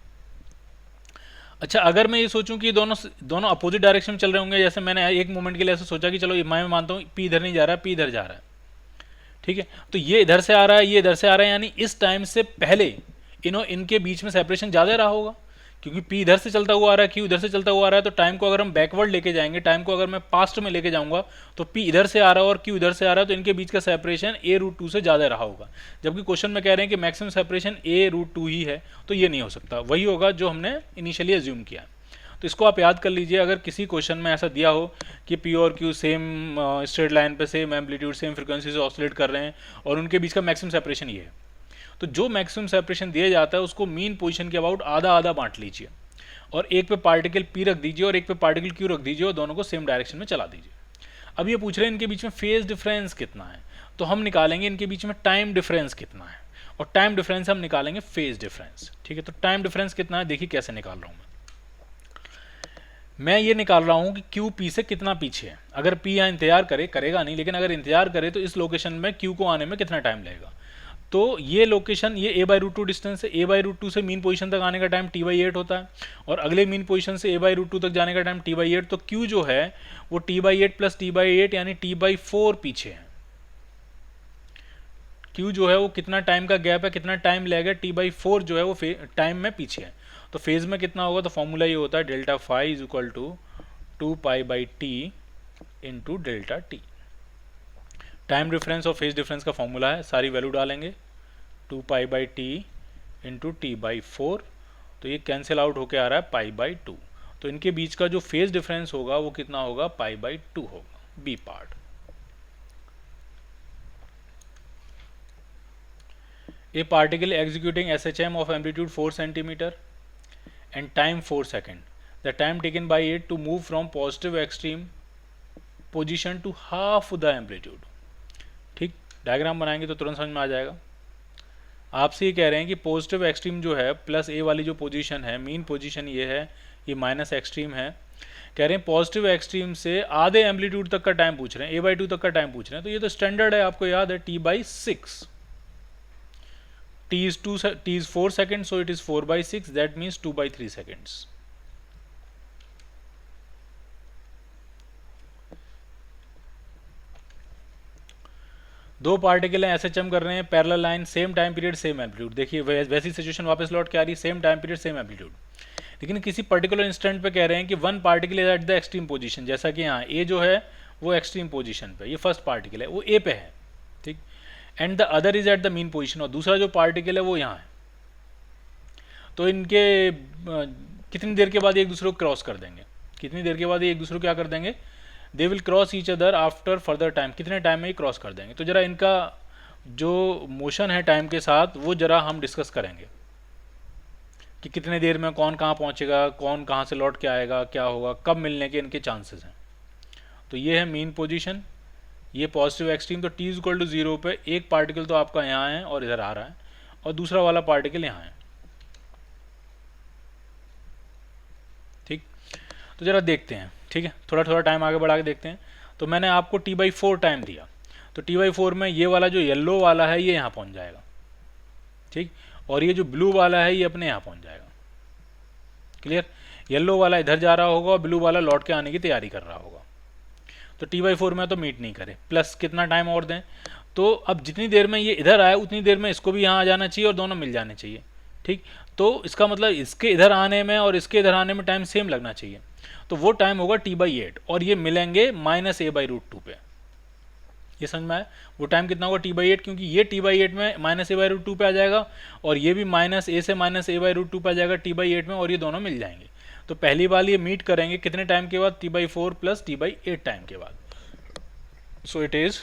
Speaker 1: अच्छा, अगर मैं ये सोचूं कि दोनों अपोजिट डायरेक्शन में चल रहे होंगे, जैसे मैंने एक मोमेंट के लिए ऐसे सोचा कि चलो मैं मानता हूँ P इधर नहीं जा रहा है, P इधर जा रहा है। ठीक है, तो ये इधर से आ रहा है, ये इधर से आ रहा है, यानी इस टाइम से पहले इनके बीच में सेपरेशन ज़्यादा रहा होगा, क्योंकि P इधर से चलता हुआ आ रहा है, Q इधर से चलता हुआ आ रहा है। तो टाइम को अगर हम बैकवर्ड लेके जाएंगे, टाइम को अगर मैं पास्ट में लेके जाऊंगा तो P इधर से आ रहा है और Q इधर से आ रहा है, तो इनके बीच का सेपरेशन a√2 से ज़्यादा रहा होगा। जबकि क्वेश्चन में कह रहे हैं कि मैक्सिमम सेपरेशन a√2 ही है, तो ये नहीं हो सकता, वही होगा जो हमने इनिशियली एज्यूम किया। तो इसको आप याद कर लीजिए। अगर किसी क्वेश्चन में ऐसा दिया हो कि P और Q सेम स्ट्रेट लाइन पे सेम एम्पलीट्यूड सेम फ्रीक्वेंसी से ऑसिलेट कर रहे हैं और उनके बीच का मैक्सिमम सेपरेशन ये है, तो जो मैक्सिमम सेपरेशन दिया जाता है उसको मीन पोजीशन के अबाउट आधा आधा बांट लीजिए, और एक पे पार्टिकल P रख दीजिए और एक पे पार्टिकल Q रख दीजिए और दोनों को सेम डायरेक्शन में चला दीजिए। अब ये पूछ रहे हैं इनके बीच में फेज डिफरेंस कितना है, तो हम निकालेंगे इनके बीच में टाइम डिफरेंस कितना है, और टाइम डिफरेंस हम निकालेंगे फेज डिफरेंस। ठीक है, तो टाइम डिफरेंस कितना है, देखिए कैसे निकाल रहा हूँ मैं ये निकाल रहा हूँ कि Q P से कितना पीछे है। अगर P यहाँ इंतजार करेगा नहीं, लेकिन अगर इंतजार करे तो इस लोकेशन में Q को आने में कितना टाइम लगेगा। तो ये लोकेशन, ये a/√2 डिस्टेंस है, a/√2 से मीन पोजीशन तक आने का टाइम t/8 होता है, और अगले मीन पोजीशन से a/√2 तक जाने का टाइम t/8। तो Q जो है वो t/8 प्लस t/8 यानी t/4 पीछे है। Q जो है वो कितना टाइम का गैप है, कितना टाइम लगेगा, t/4 जो है वो टाइम में पीछे है। तो फेज में कितना होगा, तो फॉर्मूला ये होता है delta phi is equal to 2π/t into delta T. Time difference और फेज डिफरेंस का फॉर्मूला है, सारी वैल्यू डालेंगे, 2π/t इंटू t/4, तो ये कैंसिल आउट होके आ रहा है π/2। तो इनके बीच का जो फेज डिफरेंस होगा वो कितना होगा, π/2 होगा, B part. A particle executing SHM of amplitude 4 cm and time 4 seconds. The time taken by it to move from positive extreme position to half the amplitude. ठीक, डायग्राम बनाएंगे तो तुरंत समझ में आ जाएगा। आपसे ये कह रहे हैं कि पॉजिटिव एक्सट्रीम जो है प्लस ए वाली जो पोजीशन है, मीन पोजीशन ये है, ये माइनस एक्सट्रीम है। कह रहे हैं पॉजिटिव एक्सट्रीम से आधे एम्पलीट्यूड तक का टाइम पूछ रहे हैं, a/2 तक का टाइम पूछ रहे हैं। तो ये तो स्टैंडर्ड है, आपको याद है, t/6. T is 4 seconds, so it is 4/6. That means 2/3 seconds. दो पार्टिकल हैं, SHM कर रहे हैं, parallel line, same time period same amplitude. देखिए वैसी सिचुएशन वापस लौट के आ रही है, same time period same amplitude. लेकिन किसी पर्टिकुलर इंस्टेंट पे कह रहे हैं कि one particle is at the extreme position, जैसा कि यहाँ ए जो है वो एक्सट्रीम पोजीशन पे, ये फर्स्ट पार्टिकल है वो ए पे है, ठीक, and the other is at the mean position, और दूसरा जो पार्टिकल है वो यहाँ है। तो इनके कितनी देर के बाद एक दूसरे को क्रॉस कर देंगे, कितनी देर के बाद एक दूसरे को क्या कर देंगे, they will cross each other after further time, कितने टाइम में ही क्रॉस कर देंगे। तो जरा इनका जो मोशन है टाइम के साथ वो जरा हम डिस्कस करेंगे कि कितने देर में कौन कहाँ पहुँचेगा, कौन कहाँ से लौट के आएगा, क्या होगा, कब मिलने के इनके चांसेस हैं। तो ये है मीन पोजीशन, ये पॉजिटिव एक्सट्रीम। तो टी इज इक्वल टू 0 पे एक पार्टिकल तो आपका यहाँ है और इधर आ रहा है, और दूसरा वाला पार्टिकल यहाँ है। ठीक, तो जरा देखते हैं, ठीक है, थोड़ा थोड़ा टाइम आगे बढ़ा के देखते हैं। तो मैंने आपको t/4 टाइम दिया, तो t/4 में ये वाला जो येलो वाला है ये यहाँ पहुँच जाएगा, ठीक, और ये जो ब्लू वाला है ये अपने यहाँ पहुँच जाएगा। क्लियर, येलो वाला इधर जा रहा होगा और ब्लू वाला लौट के आने की तैयारी कर रहा होगा। तो t/4 में तो मीट नहीं करे, प्लस कितना टाइम और दें, तो अब जितनी देर में ये इधर आए उतनी देर में इसको भी यहाँ आ जाना चाहिए और दोनों मिल जाने चाहिए। ठीक, तो इसका मतलब इसके इधर आने में और इसके इधर आने में टाइम सेम लगना चाहिए, तो वो टाइम होगा t/8, और ये मिलेंगे -a/√2 पे। ये समझ में आया? वो टाइम कितना होगा t/8, क्योंकि ये t/8 में -a/√2 पे आ जाएगा और ये भी -a से -a/√2 पे आ जाएगा t/8 में, और ये दोनों मिल जाएंगे। तो पहली बार ये मीट करेंगे कितने टाइम के बाद? t/4 प्लस t/8 टाइम के बाद। So it is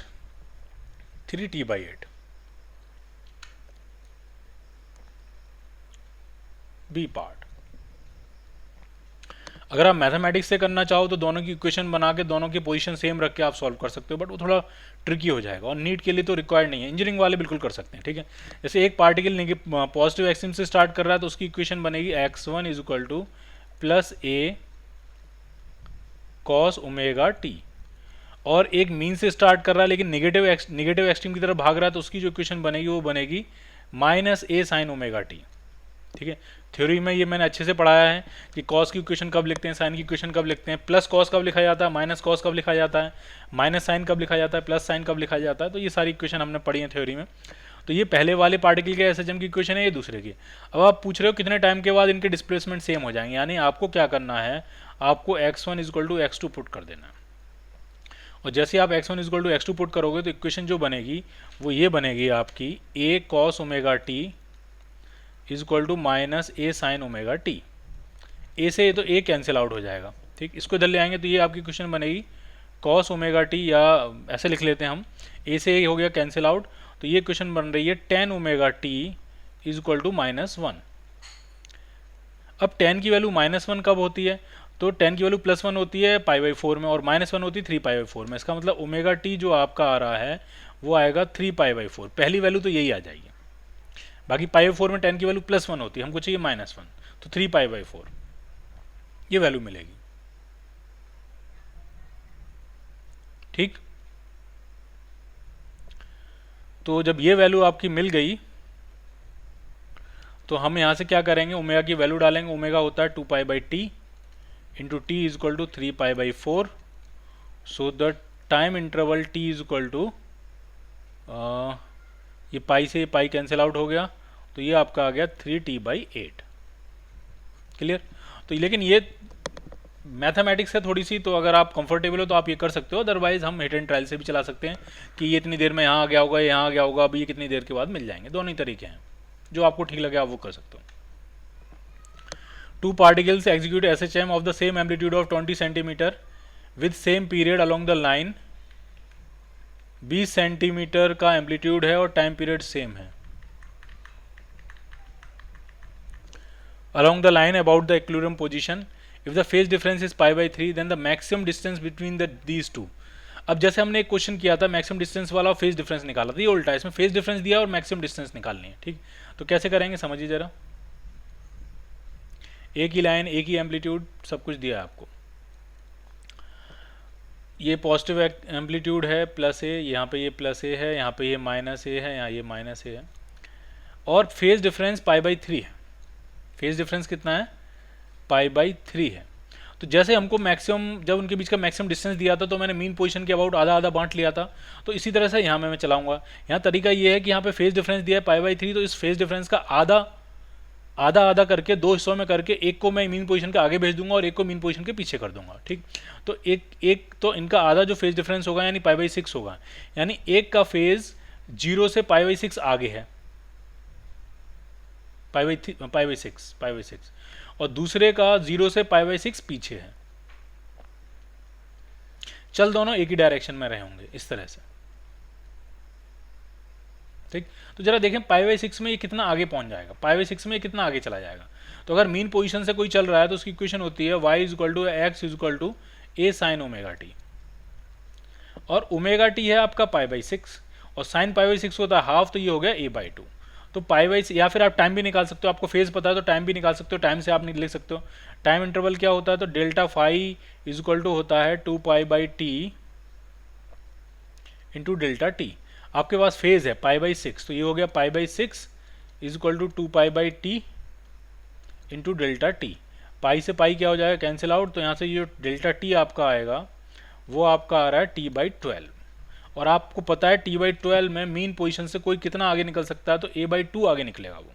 Speaker 1: 3t/8। B part. अगर आप मैथमेटिक्स से करना चाहो तो दोनों की इक्वेशन बना के दोनों की पोजीशन सेम रख के आप सॉल्व कर सकते हो, बट वो थोड़ा ट्रिकी हो जाएगा और नीट के लिए तो रिक्वायर्ड नहीं है। इंजीनियरिंग वाले बिल्कुल कर सकते हैं, ठीक है। जैसे एक पार्टिकल पॉजिटिव एक्सिम से स्टार्ट कर रहा है तो उसकी इक्वेशन बनेगी x1 is equal two plus A cos omega T, और एक मीन से स्टार्ट कर रहा है लेकिन नेगेटिव एक्सट्रीम की तरफ भाग रहा है तो उसकी जो इक्वेशन बनेगी वो बनेगी -a साइन ओमेगा टी। ठीक है, थ्योरी में ये मैंने अच्छे से पढ़ाया है कि कॉस की इक्वेशन कब लिखते हैं, साइन की इक्वेशन कब लिखते हैं, प्लस कॉस कब लिखा जाता है, माइनस कॉस कब लिखा जाता है, माइनस साइन कब लिखा जाता है, प्लस साइन कब लिखा जाता है। तो ये सारी इक्वेशन हमने पढ़ी है थ्योरी में। तो ये पहले वाले पार्टिकल के SHM की इक्वेशन है, ये दूसरे की। अब आप पूछ रहे हो कितने टाइम के बाद इनके डिस्प्लेसमेंट सेम हो जाएंगे, यानी आपको क्या करना है, आपको x1 equal to x2 put कर देना है, और जैसे आप x1 equal to x2 put करोगे तो इक्वेशन जो बनेगी वो ये बनेगी आपकी a cos omega t is equal to -a sine omega t. A से तो a कैंसिल आउट हो जाएगा, ठीक, इसको इधर ले आएंगे तो ये आपकी क्वेश्चन बनेगी cos ओमेगा टी, या ऐसे लिख लेते हैं हम, a से a हो गया कैंसिल आउट, तो ये क्वेश्चन बन रही है tan omega t is equal to -1। अब tan की वैल्यू -1 कब होती है, तो tan की वैल्यू +1 होती है π/4 में और -1 होती है 3π/4 में। इसका मतलब ओमेगा टी जो आपका आ रहा है वो आएगा 3π/4, पहली वैल्यू तो यही आ जाएगी। बाकी π/4 में tan की वैल्यू +1 होती है, हमको चाहिए -1, तो 3π/4 ये वैल्यू मिलेगी। ठीक, तो जब ये वैल्यू आपकी मिल गई तो हम यहाँ से क्या करेंगे, ओमेगा की वैल्यू डालेंगे। ओमेगा होता है 2π/t into t is equal to 3π/4, so the time interval t is equal to, ये पाई से पाई कैंसिल आउट हो गया, तो ये आपका आ गया 3t/8। क्लियर, तो लेकिन ये मैथमेटिक्स है थोड़ी सी, तो अगर आप कंफर्टेबल हो तो आप ये कर सकते हो, अदरवाइज हम हिट एंड ट्रायल से भी चला सकते हैं कि ये इतनी देर में यहाँ आ गया होगा, यहाँ आ गया होगा, अभी ये कितनी देर के बाद मिल जाएंगे। दोनों ही तरीके हैं, जो आपको ठीक लगे आप वो कर सकते हो। Two particles execute SHM of the same amplitude of 20 cm with same period along the line, 20 centimetre का एम्पलीट्यूड है और टाइम पीरियड सेम है। Along the line about the equilibrium position, if the phase difference is π/3, then the maximum distance between these two। अब जैसे हमने एक question किया था मैक्सिमम डिस्टेंस वाला और फेज डिफरेंस निकाला था, ये उल्टा है, इसमें फेज डिफरेंस दिया और मैक्सिमम डिस्टेंस निकालनी है। ठीक, तो कैसे करेंगे समझिए जरा। एक ही लाइन, एक ही एम्पलीट्यूड, सब कुछ दिया है आपको। ये पॉजिटिव एम्पलीट्यूड है +a, यहाँ पे ये +a है, यहाँ पे ये -a है, यहाँ ये -a है, और फेज डिफरेंस π/3 है। फेज डिफरेंस कितना है? π/3 है। तो जैसे हमको मैक्सिमम, जब उनके बीच का मैक्सिमम डिस्टेंस दिया था तो मैंने मीन पोजीशन के अबाउट आधा आधा बांट लिया था, तो इसी तरह से यहाँ मैं चलाऊंगा। यहाँ तरीका ये है कि यहाँ पे फेज डिफरेंस दिया है π/3, तो इस फेज डिफरेंस का आधा आधा करके दो हिस्सों में करके एक को मैं मीन पोजीशन के आगे भेज दूंगा और एक को मीन पोजीशन के पीछे कर दूंगा। ठीक, तो एक तो इनका आधा जो फेज डिफरेंस होगा यानी π/6 होगा, यानी एक का फेज 0 से π/6 आगे है, π/6, और दूसरे का 0 से π/6 पीछे है। चल दोनों एक ही डायरेक्शन में रहे होंगे इस तरह से। ठीक, तो जरा देखें π/6 में ये कितना आगे पहुंच जाएगा, π/6 में ये कितना आगे चला जाएगा। तो अगर मीन पोजीशन से कोई चल रहा है तो उसकी इक्वेशन होती है y = x = a sin omega T. और ओमेगा टी है आपका पाई बाई 6 और साइन पाई बाई 6 होता है हाफ, तो ये हो गया ए बाई 2। तो पाई बाई, या फिर आप टाइम भी निकाल सकते हो, आपको फेज पता है तो टाइम भी निकाल सकते हो, टाइम से आप लिख सकते हो। टाइम इंटरवल क्या होता है, तो delta phi is equal to होता है 2 pi by t into delta t. आपके पास फेज है पाई बाई 6, तो ये हो गया pi by 6 is equal to 2 pi by t into delta t. Pi से पाई क्या हो जाएगा, कैंसिल आउट, तो यहाँ से ये डेल्टा टी आपका आएगा वो आपका आ रहा है टी बाई 12। और आपको पता है टी बाई 12 में मीन पोजीशन से कोई कितना आगे निकल सकता है, तो ए बाई 2 आगे निकलेगा वो,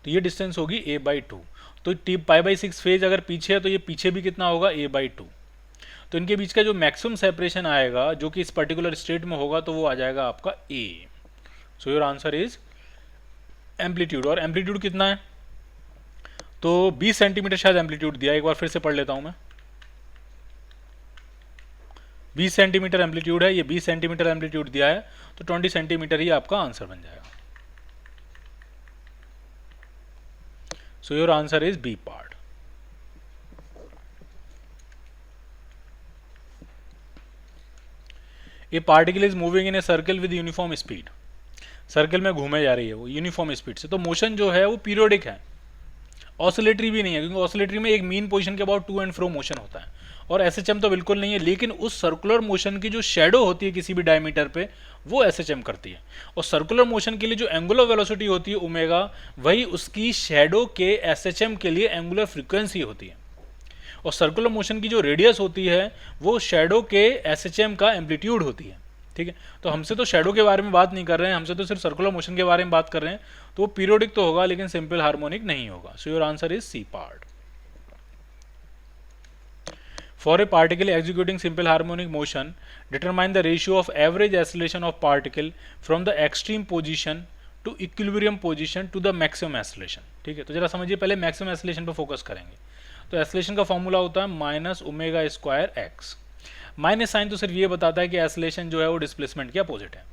Speaker 1: तो ये डिस्टेंस होगी ए बाई 2। तो टी पाई बाई 6 फेज अगर पीछे है तो ये पीछे भी कितना होगा, ए बाई 2। तो इनके बीच का जो मैक्सिमम सेपरेशन आएगा जो कि इस पर्टिकुलर स्टेट में होगा तो वो आ जाएगा आपका a. So your answer is amplitude. और एम्पलीट्यूड कितना है, तो 20 सेंटीमीटर शायद एम्पलीट्यूड दिया, एक बार फिर से पढ़ लेता हूं मैं। 20 सेंटीमीटर एम्पलीट्यूड है, ये 20 सेंटीमीटर एम्पलीट्यूड दिया है, तो 20 सेंटीमीटर ही आपका आंसर बन जाएगा। So your answer is B part. A particle is moving in a circle with uniform speed. Circle में घूमे जा रही है वो यूनिफॉर्म स्पीड से, तो मोशन जो है वो पीरियोडिक है, ऑसिलेटरी भी नहीं है, क्योंकि ऑसिलेटरी में एक मीन पोजीशन के about to and fro motion होता है, और एसएचएम तो बिल्कुल नहीं है। लेकिन उस सर्कुलर मोशन की जो शेडो होती है किसी भी डायमीटर पे वो एसएचएम करती है, और सर्कुलर मोशन के लिए जो एंगुलर वेलोसिटी होती है ओमेगा, वही उसकी शेडो के एसएचएम के लिए एंगुलर फ्रीक्वेंसी होती है। और सर्कुलर मोशन की जो रेडियस होती है वो शेडो के एसएचएम का एम्पलीट्यूड होती है। ठीक है, तो हमसे तो शेडो के बारे में बात नहीं कर रहे हैं, हमसे तो सिर्फ सर्कुलर मोशन के बारे में बात कर रहे हैं, तो वो पीरियोडिक तो होगा लेकिन सिंपल हार्मोनिक नहीं होगा। So your answer is C part. For a particle executing simple harmonic motion, determine the ratio of average acceleration of particle from the extreme position to equilibrium position to the maximum acceleration. ठीक है, तो जरा समझिए, पहले maximum acceleration पर focus करेंगे। तो acceleration का फॉर्मूला होता है minus omega square x. Minus sign तो सिर्फ ये बताता है कि एक्सेलरेशन जो है वो डिस्प्लेसमेंट के अपोजिट है।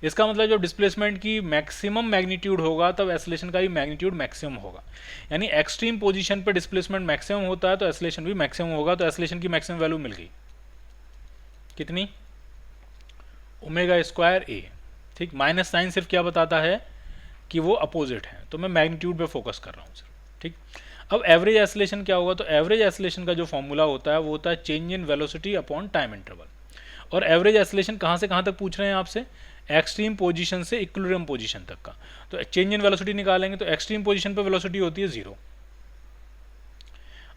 Speaker 1: इसका मतलब जब डिस्प्लेसमेंट की मैक्सिमम मैग्नीट्यूड होगा तब एक्सेलरेशन का भी मैग्नीट्यूड मैक्सिमम होगा, यानी एक्सट्रीम पोजीशन पे डिस्प्लेसमेंट मैक्सिमम होता है तो एक्सेलरेशन भी मैक्सिमम होगा। तो एक्सेलरेशन की मैक्सिमम वैल्यू मिल गई कितनी, ओमेगा स्क्वायर ए। ठीक, माइनस साइन सिर्फ क्या बताता है कि वो अपोजिट है, तो मैं मैग्नीट्यूड पे फोकस कर रहा हूँ सिर्फ। ठीक, अब एवरेज एक्सेलरेशन क्या होगा, तो एवरेज एक्सेलरेशन का जो फॉर्मूला होता है वो होता है change in velocity upon time interval. और एवरेज एक्सेलरेशन कहाँ से कहाँ तक पूछ रहे हैं आपसे, एक्सट्रीम पोजीशन से इक्विलिब्रियम पोजीशन तक का। तो चेंज इन वेलोसिटी निकालेंगे तो एक्सट्रीम पोजीशन पे वेलोसिटी होती है 0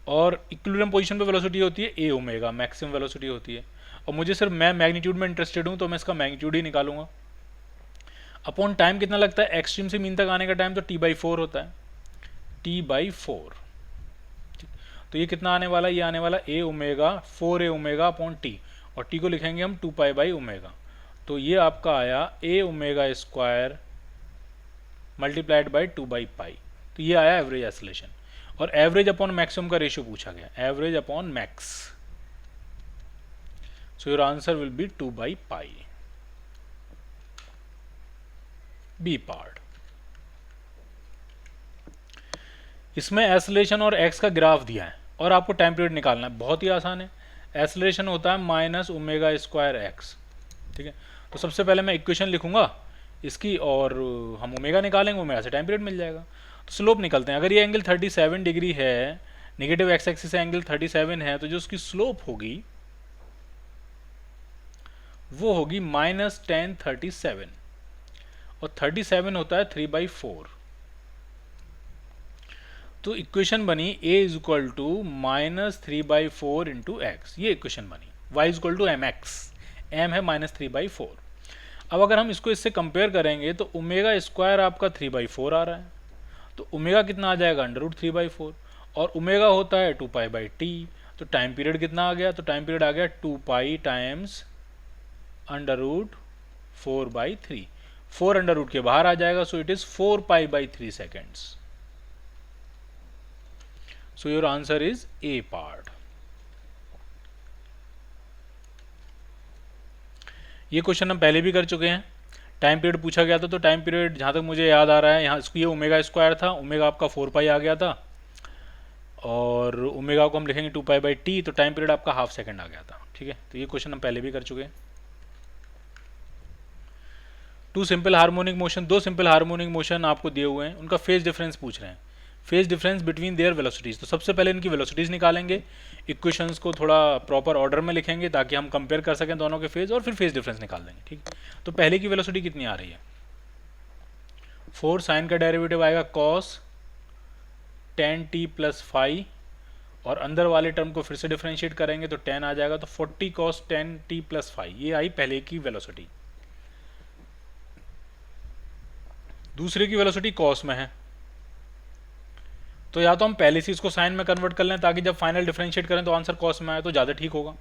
Speaker 1: और इक्विलिब्रियम पोजीशन पे वेलोसिटी होती है ए ओमेगा, मैक्सिमम वेलोसिटी होती है। और मुझे सिर्फ मैं मैग्नीट्यूड में इंटरेस्टेड हूँ तो मैं इसका मैग्नीट्यूड ही निकालूंगा। अपॉन टाइम कितना लगता है, एक्सट्रीम से मीन तक आने का टाइम तो t/4 होता है, t/4। तो ये कितना आने वाला है, ये आने वाला a omega 4a omega upon t, और टी को लिखेंगे हम 2 पाई बाई ओमेगा। तो ये आपका आया a omega square multiplied by 2 by pi. तो ये आया एवरेज एक्सेलरेशन। और एवरेज अपॉन मैक्सिमम का रेशियो पूछा गया, average upon max. So your answer will be 2 by pi, b part. इसमें एक्सेलरेशन और एक्स का ग्राफ दिया है और आपको टाइम पीरियड निकालना है, बहुत ही आसान है। एक्सेलरेशन होता है माइनस ओमेगा स्क्वायर एक्स। ठीक है, तो सबसे पहले मैं इक्वेशन लिखूंगा इसकी और हम ओमेगा निकालेंगे, ओमेगा से टाइम पीरियड मिल जाएगा। तो स्लोप निकलते हैं, अगर ये एंगल 37 डिग्री है, नेगेटिव एक्स एक्सिस से एंगल 37 है, तो जो उसकी स्लोप होगी वो होगी माइनस टेन 37, और 37 होता है 3/4। तो इक्वेशन बनी a is equal to minus 3/4 into x, ये इक्वेशन बनी। y is equal to m x, m है माइनस 3/4। अब अगर हम इसको इससे कंपेयर करेंगे तो ओमेगा स्क्वायर आपका 3/4 आ रहा है, तो ओमेगा कितना आ जाएगा, √3/4, और ओमेगा होता है 2 पाई बाई टी। तो टाइम पीरियड कितना आ गया, तो टाइम पीरियड आ गया 2 पाई टाइम्स √4/3। 4 अंडर रूट के बाहर आ जाएगा, सो it is 4 pi by 3 seconds. So your answer is A part. ये क्वेश्चन हम पहले भी कर चुके हैं, टाइम पीरियड पूछा गया था। तो टाइम पीरियड जहाँ तक मुझे याद आ रहा है, यहाँ इसको ये ओमेगा स्क्वायर था, ओमेगा आपका 4 पाई आ गया था, और ओमेगा को हम लिखेंगे 2π/t, तो टाइम पीरियड आपका हाफ सेकेंड आ गया था। ठीक है, तो ये क्वेश्चन हम पहले भी कर चुके हैं। दो सिंपल हार्मोनिक मोशन आपको दिए हुए हैं, उनका फेज डिफरेंस पूछ रहे हैं, phase difference between their velocities. तो सबसे पहले इनकी वेलोसिटीज निकालेंगे, इक्वेशंस को थोड़ा प्रॉपर ऑर्डर में लिखेंगे ताकि हम कंपेयर कर सकें दोनों के फेज, और फिर फेज डिफरेंस निकाल देंगे। ठीक, तो पहले की वेलोसिटी कितनी आ रही है, 4 साइन का डेरिवेटिव आएगा कॉस 10t + 5, और अंदर वाले टर्म को फिर से डिफरेंशिएट करेंगे तो 10 आ जाएगा, तो 40 cos 10t + 5, ये आई पहले की वेलोसिटी। दूसरे की वेलोसिटी कॉस में है, तो या तो हम पहले से इसको साइन में कन्वर्ट कर लें ताकि जब फाइनल डिफरेंशिएट करें तो आंसर कॉस में आए तो ज़्यादा ठीक होगा।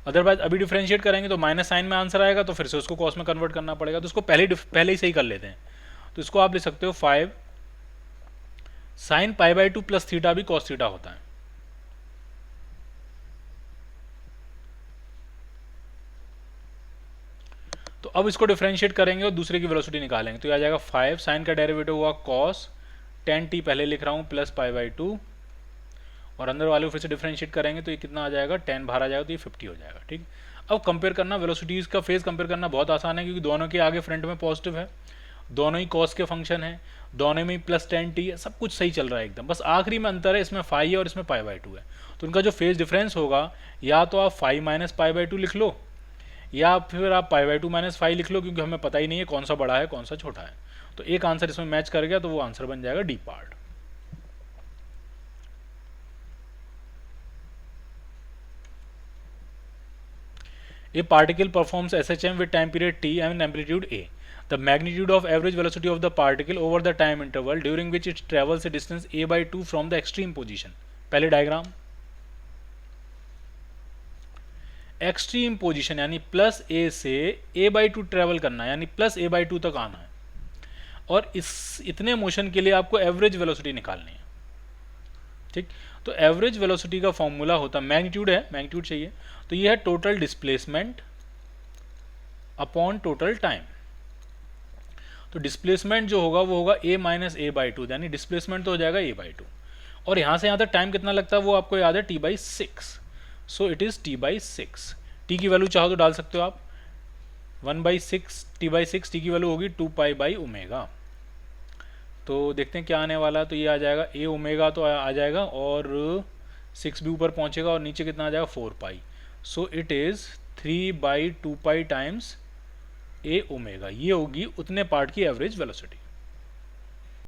Speaker 1: अदरवाइज अभी डिफरेंशिएट करेंगे तो माइनस साइन में आंसर आएगा, तो फिर से उसको कॉस में कन्वर्ट करना पड़ेगा, तो उसको पहले ही सही कर लेते हैं। तो इसको आप ले सकते हो 5 sin π/2 + थीटा भी cos थीटा होता है। तो अब इसको डिफरेंशिएट करेंगे और दूसरे की वेलोसिटी निकालेंगे, तो ये आ जाएगा 5 साइन का डेरिवेटिव हुआ cos 10t, पहले लिख रहा हूँ, + π/2, और अंदर वाले को फिर से डिफरेंशिएट करेंगे तो ये कितना आ जाएगा, 10 बाहर आ जाएगा, तो ये 50 हो जाएगा। ठीक, अब कंपेयर करना वेलोसिटीज़ का फेज कंपेयर करना बहुत आसान है, क्योंकि दोनों के आगे फ्रंट में पॉजिटिव है, दोनों ही कॉस के फंक्शन है, दोनों में +10t है, सब कुछ सही चल रहा है एकदम। बस आखिरी में अंतर है, इसमें फाई है और इसमें π/2 है, तो उनका जो फेज डिफरेंस होगा या तो आप 5 - π/2 लिख लो, या फिर आप π/2 - 5 लिख लो, क्योंकि हमें पता ही नहीं है कौन सा बड़ा है कौन सा छोटा है। तो एक आंसर इसमें मैच कर गया, तो वो आंसर बन जाएगा D part. A particle performs SHM with time period t and amplitude a. The magnitude of average velocity of the particle over the time interval during which it travels a distance a/2 from the extreme position. पहले diagram, extreme position यानी +a से a/2 travel करना है, यानी +a/2 तक आना है, और इतने मोशन के लिए आपको एवरेज वेलोसिटी निकालनी है। ठीक, तो एवरेज वेलोसिटी का फॉर्मूला होता है, मैग्नीट्यूड है, मैग्नीट्यूड चाहिए, तो ये है total displacement upon total time. तो डिस्प्लेसमेंट जो होगा वो होगा a - a/2, यानी डिस्प्लेसमेंट तो हो जाएगा a/2, और यहाँ से यहाँ तक टाइम कितना लगता है वो आपको याद है, t/6, so it is t/6। t की वैल्यू चाहो तो डाल सकते हो आप, 1/6 t/6, t की वैल्यू होगी 2π/ω। तो देखते हैं क्या आने वाला है, तो ये आ जाएगा a ω तो आ जाएगा, और 6 भी ऊपर पहुँचेगा, और नीचे कितना आ जाएगा 4π, so it is 3/2π times a ω। ये होगी उतने पार्ट की एवरेज वेलोसिटी।